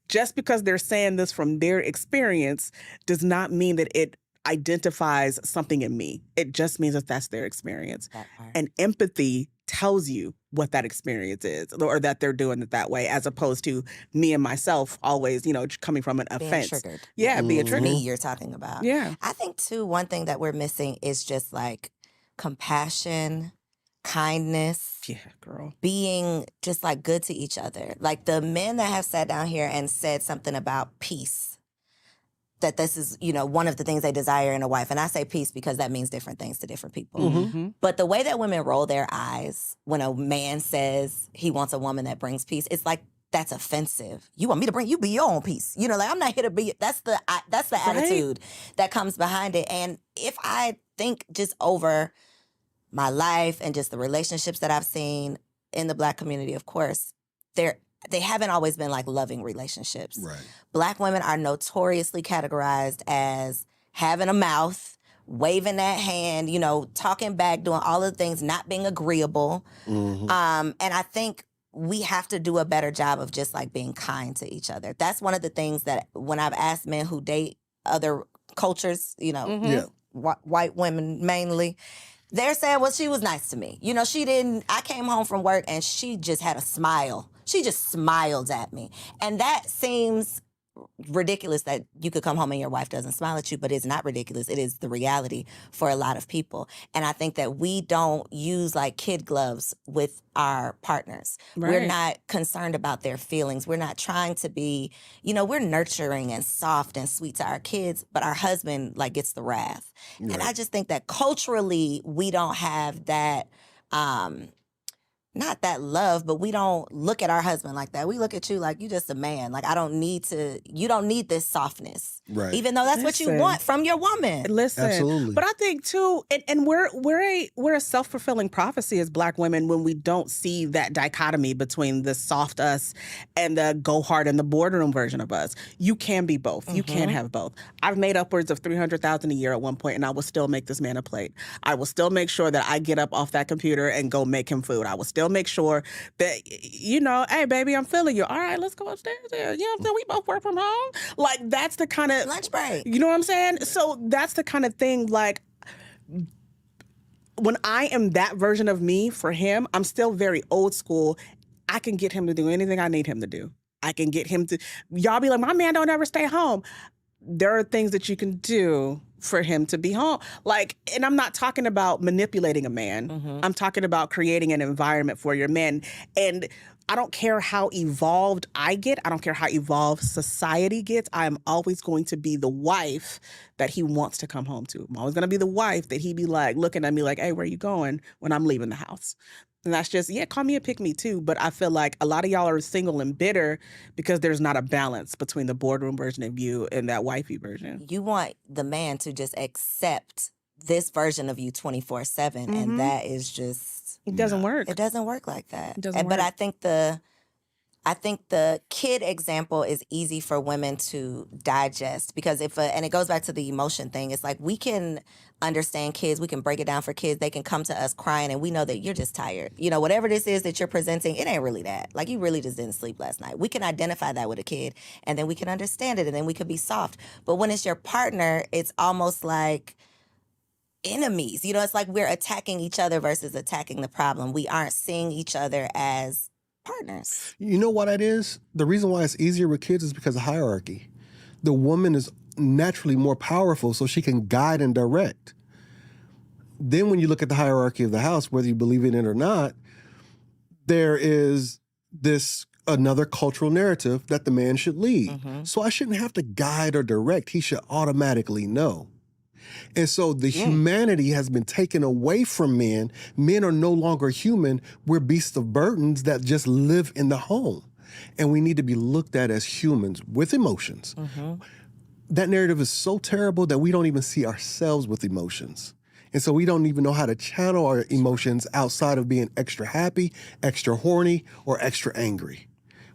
Just because they're saying this from their experience does not mean that it identifies something in me. It just means that that's their experience. And empathy tells you what that experience is, or that they're doing it that way, as opposed to me and myself always, coming from an
Being
offense.
triggered.
Yeah, being triggered.
Me you're talking about.
Yeah.
I think, too, one thing that we're missing is just like compassion, kindness.
Yeah, girl.
Being just like good to each other. Like the men that have sat down here and said something about peace, that this is, one of the things they desire in a wife. And I say peace because that means different things to different people.
Mm-hmm.
But the way that women roll their eyes when a man says he wants a woman that brings peace, it's like, that's offensive. You want me to bring, you be your own peace. Like, I'm not here to be, that's the attitude that comes behind it. And if I think just over my life and just the relationships that I've seen in the Black community, of course, they haven't always been like loving relationships.
Right.
Black women are notoriously categorized as having a mouth, waving that hand, talking back, doing all of the things, not being agreeable.
Mm-hmm.
And I think we have to do a better job of just like being kind to each other. That's one of the things that when I've asked men who date other cultures, white women mainly, they're saying, well, she was nice to me. I came home from work and she just had a smile. She just smiled at me. And that seems ridiculous that you could come home and your wife doesn't smile at you, but it's not ridiculous. It is the reality for a lot of people. And I think that we don't use like kid gloves with our partners.
Right.
We're not concerned about their feelings. We're not trying to be, we're nurturing and soft and sweet to our kids, but our husband like gets the wrath.
Right.
And I just think that culturally we don't have that, not that love, but we don't look at our husband like that. We look at you like you just a man. Like you don't need this softness.
Right.
Even though that's what you want from your woman.
Listen,
Absolutely.
But I think too, and we're a self-fulfilling prophecy as Black women when we don't see that dichotomy between the soft us and the go hard in the boardroom version of us. You can be both. You can have both. I've made upwards of $300,000 a year at one point, and I will still make this man a plate. I will still make sure that I get up off that computer and go make him food. I will still make sure that, hey, baby, I'm feeling you. All right, let's go upstairs there. You know what I'm saying? We both work from home. Like, that's the kind of...
Lunch break.
You know what I'm saying? So that's the kind of thing, like, when I am that version of me for him, I'm still very old school. I can get him to do anything I need him to do. I can get him to... Y'all be like, my man don't ever stay home. There are things that you can do for him to be home. Like, and I'm not talking about manipulating a man. I'm talking about creating an environment for your man. And I don't care how evolved I get. I don't care how evolved society gets. I'm always going to be the wife that he wants to come home to. I'm always going to be the wife that he be like, looking at me like, hey, where you going when I'm leaving the house? And that's just, call me a pick-me too. But I feel like a lot of y'all are single and bitter because there's not a balance between the boardroom version of you and that wifey version.
You want the man to just accept this version of you 24/7, and that is just...
It doesn't work.
It doesn't work like that.
It doesn't
But
work.
I think the kid example is easy for women to digest because and it goes back to the emotion thing. It's like we can understand kids. We can break it down for kids. They can come to us crying and we know that you're just tired. Whatever this is that you're presenting, it ain't really that. Like you really just didn't sleep last night. We can identify that with a kid and then we can understand it and then we could be soft. But when it's your partner, it's almost like enemies. It's like we're attacking each other versus attacking the problem. We aren't seeing each other as partners.
You know what it is? The reason why it's easier with kids is because of hierarchy. The woman is naturally more powerful, so she can guide and direct. Then when you look at the hierarchy of the house, whether you believe in it or not, there is another cultural narrative that the man should lead. So I shouldn't have to guide or direct. He should automatically know. And so the humanity has been taken away from men. Men are no longer human. We're beasts of burdens that just live in the home. And we need to be looked at as humans with emotions. That narrative is so terrible that we don't even see ourselves with emotions. And so we don't even know how to channel our emotions outside of being extra happy, extra horny, or extra angry.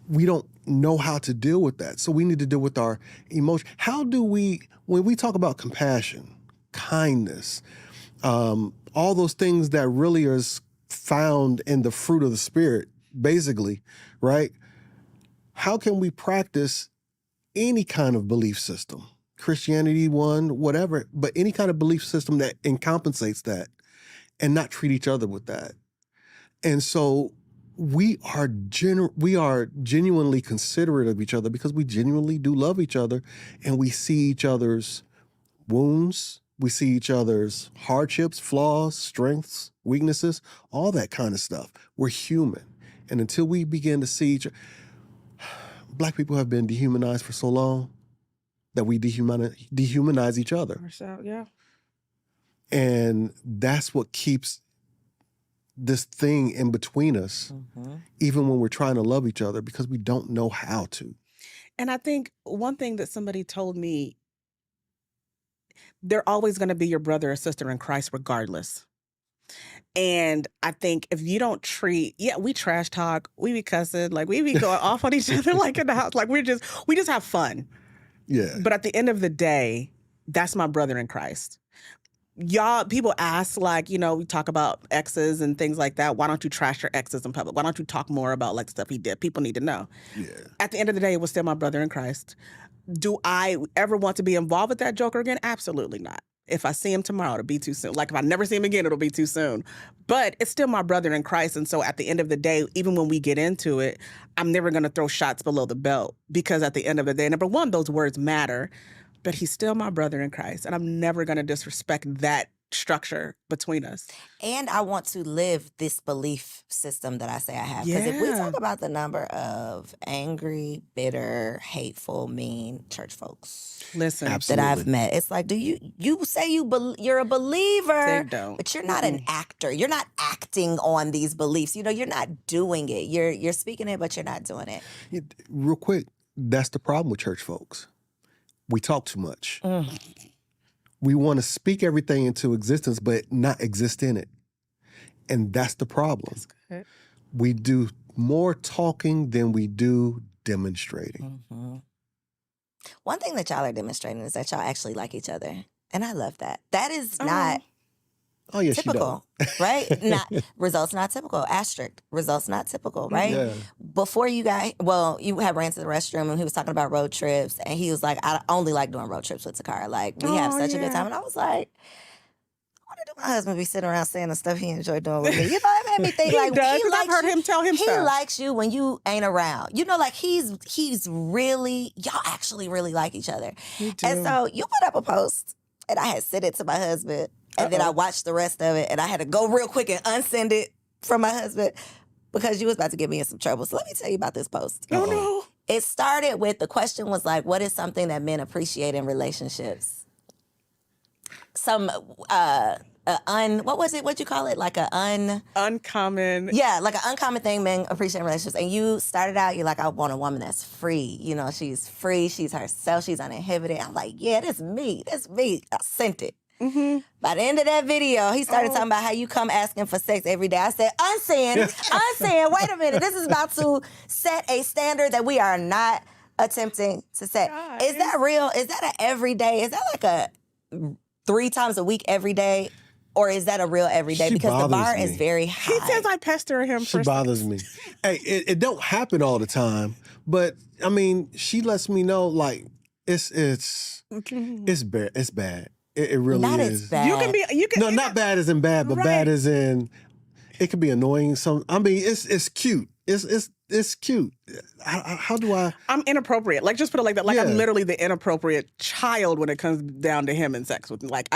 We don't know how to deal with that. So we need to deal with our emotion. How do we, when we talk about compassion, kindness, all those things that really are found in the fruit of the Spirit, basically, right? How can we practice any kind of belief system? Christianity, one, whatever, but any kind of belief system that compensates that and not treat each other with that. And so we are genuinely considerate of each other because we genuinely do love each other, and we see each other's wounds, we see each other's hardships, flaws, strengths, weaknesses, all that kind of stuff. We're human. And until we begin to see each other, Black people have been dehumanized for so long that we dehumanize each other.
Yeah.
And that's what keeps this thing in between us, even when we're trying to love each other, because we don't know how to.
And I think one thing that somebody told me, they're always going to be your brother or sister in Christ regardless. And I think if you don't we trash talk, we be cussing, like we be going off on each other like in the house, like we just have fun.
Yeah.
But at the end of the day, that's my brother in Christ. Y'all, people ask, like, you know, we talk about exes and things like that. Why don't you trash your exes in public? Why don't you talk more about like stuff he did? People need to know.
Yeah.
At the end of the day, it was still my brother in Christ. Do I ever want to be involved with that joker again? Absolutely not. If I see him tomorrow, it'll be too soon. Like if I never see him again, it'll be too soon. But it's still my brother in Christ. And so at the end of the day, even when we get into it, I'm never going to throw shots below the belt, because at the end of the day, number one, those words matter, but he's still my brother in Christ. And I'm never going to disrespect that structure between us.
And I want to live this belief system that I say I have. Because if we
Yeah.
talk about the number of angry, bitter, hateful, mean church folks
Listen,
Absolutely.
that I've met, it's like, do you say you're a believer,
They don't.
but you're not an actor. You're not acting on these beliefs. You know, you're not doing it. You're speaking it, but you're not doing it.
Real quick, that's the problem with church folks. We talk too much. We want to speak everything into existence, but not exist in it. And that's the problem.
good.
We do more talking than we do demonstrating.
One thing that y'all are demonstrating is that y'all actually like each other. And I love that. That is not
Oh, yes,
typical, right? Results not typical. Asterisk. Results not typical, right?
Yeah.
Before you had ran to the restroom and he was talking about road trips, and he was like, I only like doing road trips with Takara. Like, we have such a good time. And I was like, why did my husband be sitting around saying the stuff he enjoyed doing with me? You know, it made me think
He
like
does,
he
'cause I've
likes
heard
you.
him tell him
He
stuff.
likes you when you ain't around. You know, like he's really, y'all actually really like each other.
We do.
And so you put up a post, and I had sent it to my husband, and then I watched the rest of it, and I had to go real quick and unsend it from my husband because you was about to get me in some trouble. So let me tell you about this post.
Oh, no.
It started with, the question was like, what is something that men appreciate in relationships? What was it? What'd you call it? Like
Uncommon.
yeah, like an uncommon thing men appreciate in relationships. And you started out, you're like, I want a woman that's free. You know, she's free, she's herself, she's uninhibited. I'm like, yeah, that's me. I sent it. By the end of that video, he started talking about how you come asking for sex every day. I said, unsend, wait a minute. This is about to set a standard that we are not attempting to set.
God.
Is that real? Is that an everyday? Is that like a 3 times a week every day? Or is that a real everyday?
She
Because the
bothers
bar
me.
is very high.
He says I pester him
She
for
bothers me. Hey, it don't happen all the time, but I mean, she lets me know like it's bad. It's bad. It really
Not
is.
as bad.
You can
No, not bad as in bad, but
Right.
bad as in it can be annoying. I mean, it's cute. It's cute. How do I?
I'm inappropriate. Like, just put it like that. Like,
Yeah.
I'm literally the inappropriate child when it comes down to him and sex with me. Like,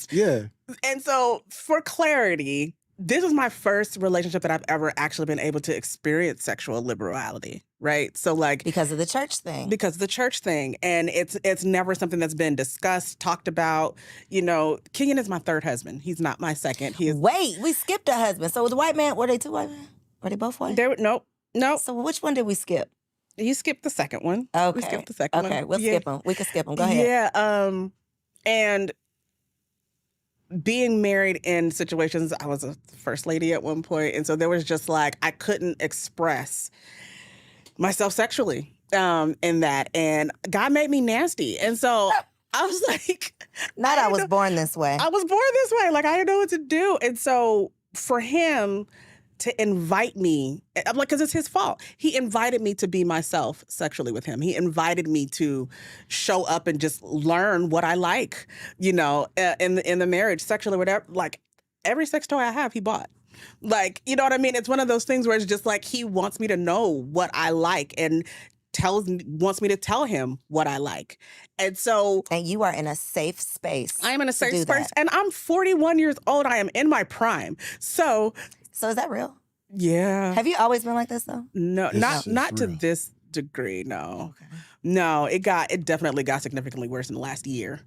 Yeah.
And so, for clarity, this is my first relationship that I've ever actually been able to experience sexual liberality, right? So, like,
Because of the church thing.
because of the church thing, and it's never something that's been discussed, talked about. You know, Kenyon is my third husband. He's not my second. He is.
Wait, we skipped a husband. So the white man, were they 2 white men? Were they both white?
Nope.
So which one did we skip?
You skipped the second one.
Okay.
We skipped the second one.
Okay, we'll
Yeah.
skip them. We can skip them. Go ahead.
Yeah. And being married in situations, I was a first lady at one point, and so there was just like I couldn't express myself sexually in that, and God made me nasty, and so I was like,
Not I was born this way.
I was born this way, like I didn't know what to do, and so for him to invite me, I'm like, because it's his fault. He invited me to be myself sexually with him. He invited me to show up and just learn what I like, you know, in the marriage, sexually, whatever. Like every sex toy I have, he bought. Like, you know what I mean? It's one of those things where it's just like he wants me to know what I like and wants me to tell him what I like. And so
And you are in a safe space.
I am in a
to
safe
do
space,
that.
and I'm 41 years old. I am in my prime. So
is that real?
yeah.
Have you always been like this though?
No,
It's
not to
real.
this degree, no.
Okay.
No, it definitely got significantly worse in the last year.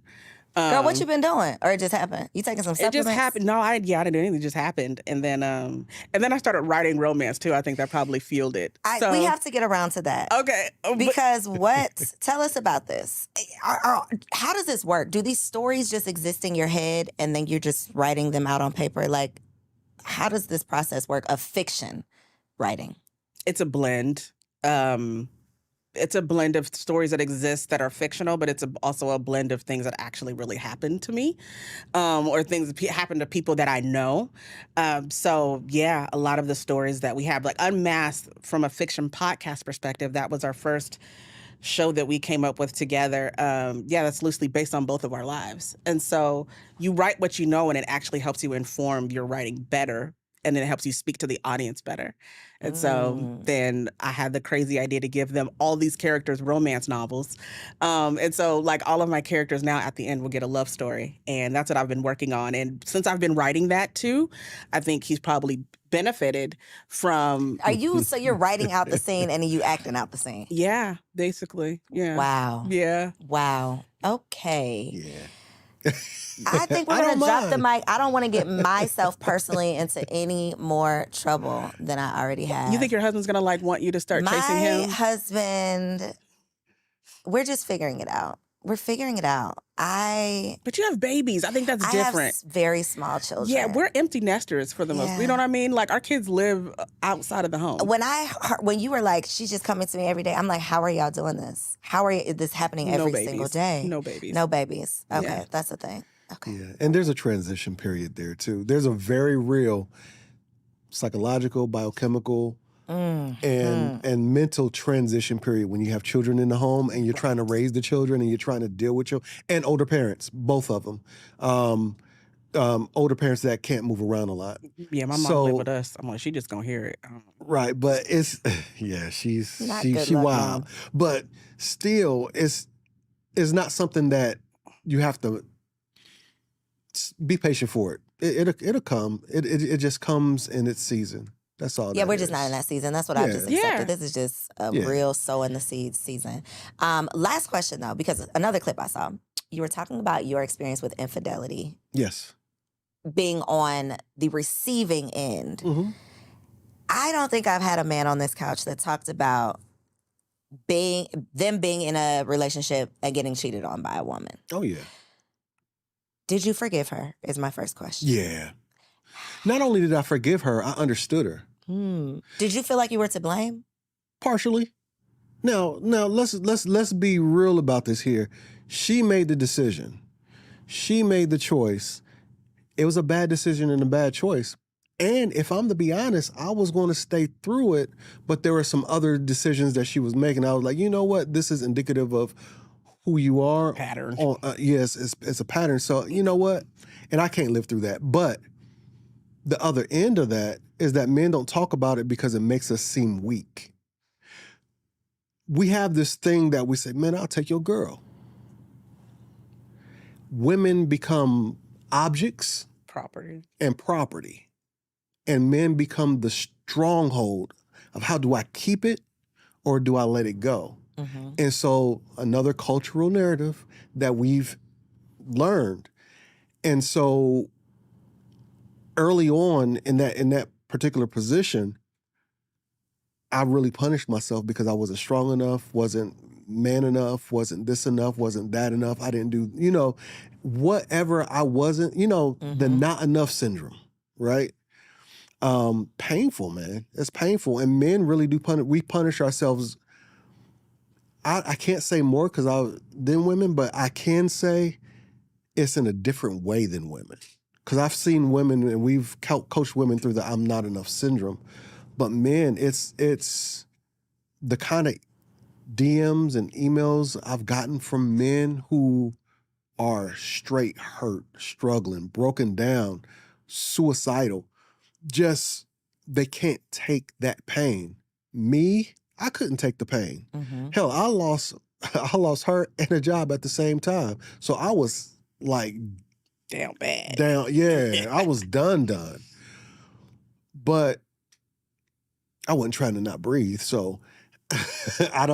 Girl, what you been doing? Or it just happened? You taking some
It
supplements?
just happened. No, I didn't do anything. It just happened, and then I started writing romance too. I think that probably fueled it.
We have to get around to that.
Okay,
Because tell us about this. How does this work? Do these stories just exist in your head and then you're just writing them out on paper? Like, how does this process work of fiction writing?
It's a blend. It's a blend of stories that exist that are fictional, but it's also a blend of things that actually really happened to me, or things that happen to people that I know. So yeah, a lot of the stories that we have, like Unmasked, from a fiction podcast perspective, that was our first show that we came up with together. That's loosely based on both of our lives. And so you write what you know, and it actually helps you inform your writing better. And then it helps you speak to the audience better. And so then I had the crazy idea to give them all these characters romance novels. And so like all of my characters now at the end will get a love story. And that's what I've been working on. And since I've been writing that too, I think he's probably benefited from.
So you're writing out the scene and then you acting out the scene?
Yeah, basically. Yeah.
Wow.
Yeah.
Wow. Okay.
Yeah.
I think we're going to drop the mic. I don't want to get myself personally into any more trouble than I already have.
You think your husband's going to want you to start chasing him?
My husband, we're just figuring it out. We're figuring it out.
But you have babies. I think that's different.
I have very small children.
Yeah, we're empty nesters for the most. You know what I mean? Like our kids live outside of the home.
When you were like, she's just coming to me every day, I'm like, how are y'all doing this? How is this happening every single day?
No babies.
No babies. Okay,
Yeah.
that's the thing. Okay.
Yeah, and there's a transition period there too. There's a very real psychological, biochemical, and mental transition period when you have children in the home and you're trying to raise the children and you're trying to deal with and older parents, both of them. Older parents that can't move around a lot.
Yeah, my mom lived with us. I'm like, she just gonna hear it.
Right, but it's she
luck,
wild,
Mom.
but still, it's not something that you have to be patient for it. It'll come. It just comes in its season. That's all.
Yeah,
that
we're
is.
just not in that season. That's what I've just accepted.
Yeah.
This is just a real sowing the seeds season. Last question though, because another clip I saw, you were talking about your experience with infidelity,
Yes.
being on the receiving end.
Mm-hmm.
I don't think I've had a man on this couch that talked about being in a relationship and getting cheated on by a woman.
Oh yeah.
Did you forgive her? Is my first question.
Yeah. Not only did I forgive her, I understood her.
Did you feel like you were to blame?
Partially. Now let's be real about this here. She made the decision. She made the choice. It was a bad decision and a bad choice. And if I'm to be honest, I was going to stay through it, but there were some other decisions that she was making. I was like, you know what? This is indicative of who you are.
Pattern.
Yes, it's a pattern. So you know what? And I can't live through that. But the other end of that is that men don't talk about it because it makes us seem weak. We have this thing that we say, man, I'll take your girl. Women become objects and property. And men become the stronghold of how do I keep it or do I let it go?
Mm-hmm.
And so another cultural narrative that we've learned. And so early on in that particular position, I really punished myself because I wasn't strong enough, wasn't man enough, wasn't this enough, wasn't that enough. I didn't do, whatever I wasn't, the not enough syndrome, right? Painful, man. It's painful. And men really do we punish ourselves. I can't say more than women, but I can say it's in a different way than women. Because I've seen women and we've coached women through the I'm not enough syndrome. But men, it's the kind of DMs and emails I've gotten from men who are straight hurt, struggling, broken down, suicidal. just they can't take that pain. Me, I couldn't take the pain.
Mm-hmm.
Hell, I lost her and a job at the same time. So I was like
Damn bad.
down. Yeah, I was done. But I wasn't trying to not breathe. So I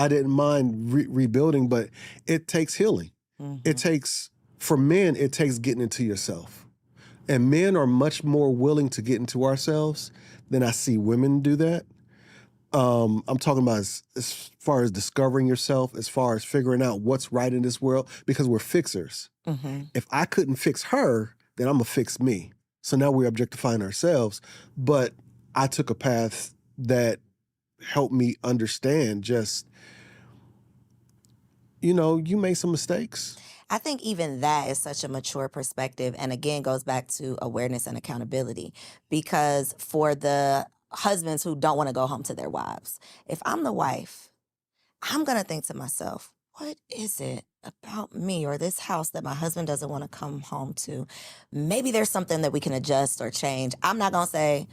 didn't mind rebuilding, but it takes healing.
Mm-hmm.
It takes, for men, it takes getting into yourself. And men are much more willing to get into ourselves than I see women do that. I'm talking about as far as discovering yourself, as far as figuring out what's right in this world, because we're fixers.
Mm-hmm.
If I couldn't fix her, then I'm going to fix me. So now we're objectifying ourselves. But I took a path that helped me understand just, you made some mistakes.
I think even that is such a mature perspective, and again goes back to awareness and accountability. Because for the husbands who don't want to go home to their wives, if I'm the wife, I'm going to think to myself, what is it about me or this house that my husband doesn't want to come home to? Maybe there's something that we can adjust or change. I'm not going to say,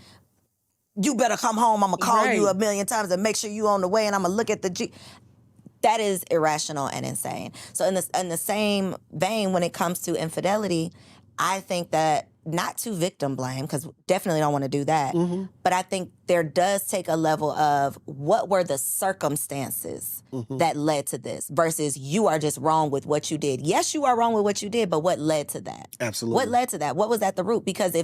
you better come home. I'm going to call you a million times and make sure you on the way, and I'm going to look at the G. That is irrational and insane. So in the same vein, when it comes to infidelity, I think that not to victim blame, because definitely don't want to do that, but I think there does take a level of what were the circumstances that led to this versus you are just wrong with what you did. Yes, you are wrong with what you did, but what led to that?
Absolutely.
What led to that? What was at the root? Because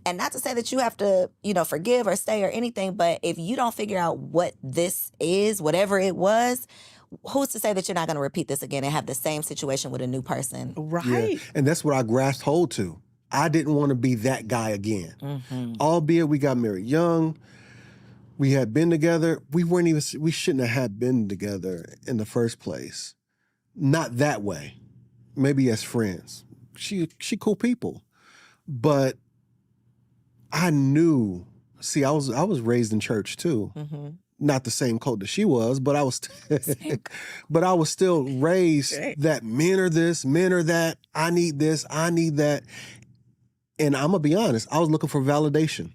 and not to say that you have to, forgive or stay or anything, but if you don't figure out what this is, whatever it was, who's to say that you're not going to repeat this again and have the same situation with a new person?
Right.
Yeah. And that's what I grasped hold to. I didn't want to be that guy again.
Mm-hmm.
Albeit we got married young. We had been together. We shouldn't have been together in the first place. Not that way. Maybe as friends. She cool people. But I knew, see, I was raised in church too.
Mm-hmm.
Not the same cult that she was, but I was still raised that men are this, men are that. I need this, I need that. And I'm gonna be honest, I was looking for validation.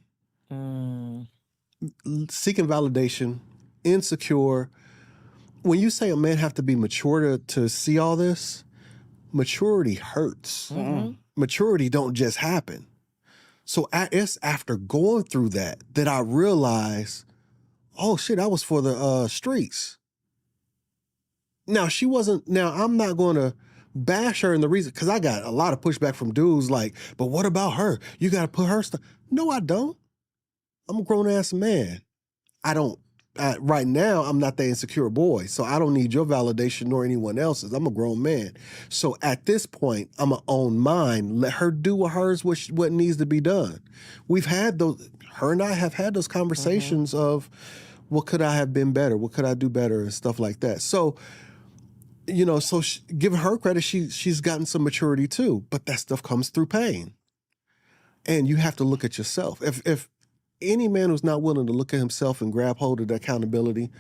Seeking validation, insecure. When you say a man have to be mature to see all this, maturity hurts.
Mm-hmm.
Maturity don't just happen. So it's after going through that I realized, oh shit, that was for the streets. Now I'm not going to bash her in the reason, because I got a lot of pushback from dudes like, but what about her? You got to put her stuff. No, I don't. I'm a grown ass man. Right now, I'm not the insecure boy, so I don't need your validation nor anyone else's. I'm a grown man. So at this point, I'm going to own mine. Let her do with hers what needs to be done. Her and I have had those conversations of, what could I have been better? What could I do better? And stuff like that. So, giving her credit, she's gotten some maturity too, but that stuff comes through pain. And you have to look at yourself. If any man who's not willing to look at himself and grab hold of the accountability,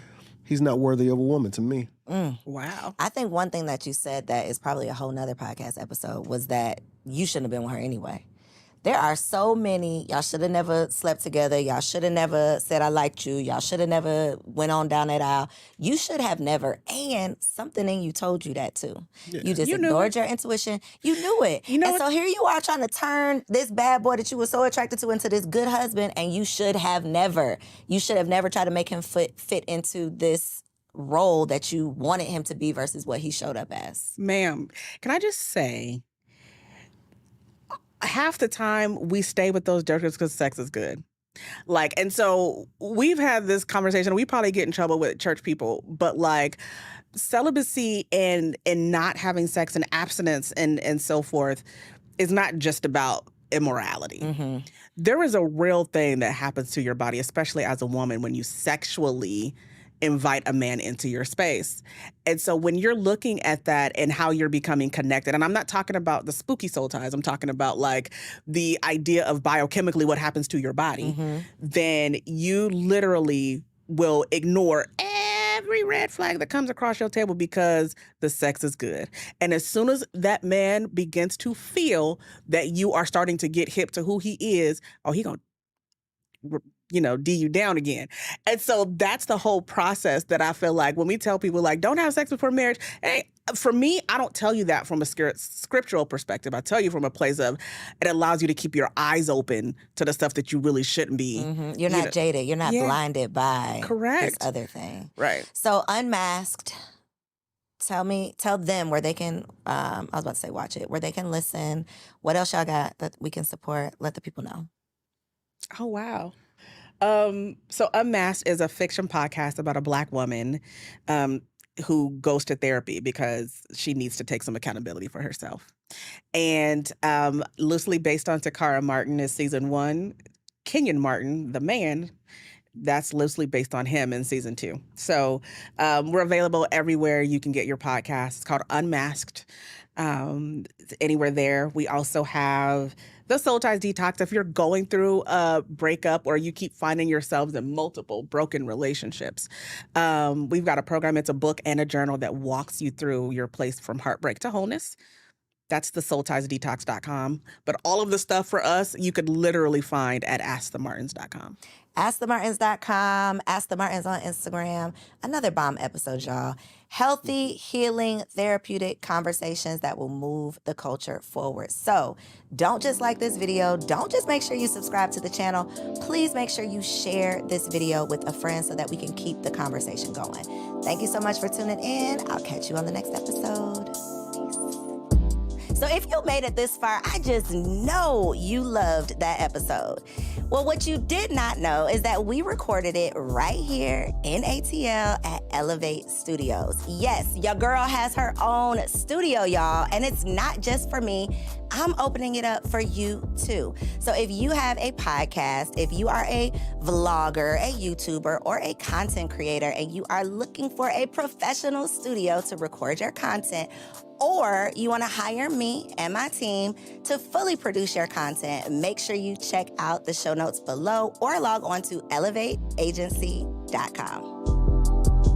he's not worthy of a woman to me.
Wow.
I think one thing that you said that is probably a whole nother podcast episode was that you shouldn't have been with her anyway. There are so many, y'all should have never slept together. Y'all should have never said I liked you. Y'all should have never went on down that aisle. You should have never. And something in you told you that too. Yeah. You just ignored your intuition. You knew it. So here you are trying to turn this bad boy that you were so attracted to into this good husband, and you should have never. You should have never tried to make him fit into this role that you wanted him to be versus what he showed up as.
Ma'am, can I just say, half the time we stay with those jerks because sex is good. And so we've had this conversation. We probably get in trouble with church people, but celibacy and not having sex and abstinence and so forth is not just about immorality. Mm-hmm. There is a real thing that happens to your body, especially as a woman, when you sexually invite a man into your space. And so when you're looking at that and how you're becoming connected, and I'm not talking about the spooky soul ties, I'm talking about the idea of biochemically what happens to your body, then you literally will ignore every red flag that comes across your table because the sex is good. And as soon as that man begins to feel that you are starting to get hip to who he is, he gonna D you down again. And so that's the whole process that I feel like when we tell people like, don't have sex before marriage. Hey, for me, I don't tell you that from a scriptural perspective. I tell you from a place of it allows you to keep your eyes open to the stuff that you really shouldn't be.
Mm-hmm. You're not jaded. You're not blinded by this other thing.
Right.
So Unmasked, tell them where they can, I was about to say watch it, where they can listen. What else y'all got that we can support? Let the people know.
Oh, wow. So Unmasked is a fiction podcast about a Black woman who goes to therapy because she needs to take some accountability for herself. And loosely based on Takara Martin is season 1. Kenyon Martin, the man, that's loosely based on him in season 2. So we're available everywhere you can get your podcast. It's called Unmasked. Anywhere there. We also have the Soul Ties Detox. If you're going through a breakup or you keep finding yourselves in multiple broken relationships, we've got a program. It's a book and a journal that walks you through your place from heartbreak to wholeness. That's the soultiesdetox.com. But all of the stuff for us, you could literally find at askthemartins.com.
AskTheMartins.com, Ask the Martins on Instagram. Another bomb episode, y'all. Healthy, healing, therapeutic conversations that will move the culture forward. So don't just like this video. Don't just make sure you subscribe to the channel. Please make sure you share this video with a friend so that we can keep the conversation going. Thank you so much for tuning in. I'll catch you on the next episode. So if you made it this far, I just know you loved that episode. Well, what you did not know is that we recorded it right here in ATL at Elevate Studios. Yes, your girl has her own studio, y'all, and it's not just for me. I'm opening it up for you too. So if you have a podcast, if you are a vlogger, a YouTuber, or a content creator, and you are looking for a professional studio to record your content, or you want to hire me and my team to fully produce your content, make sure you check out the show notes below or log on to elevateagency.com.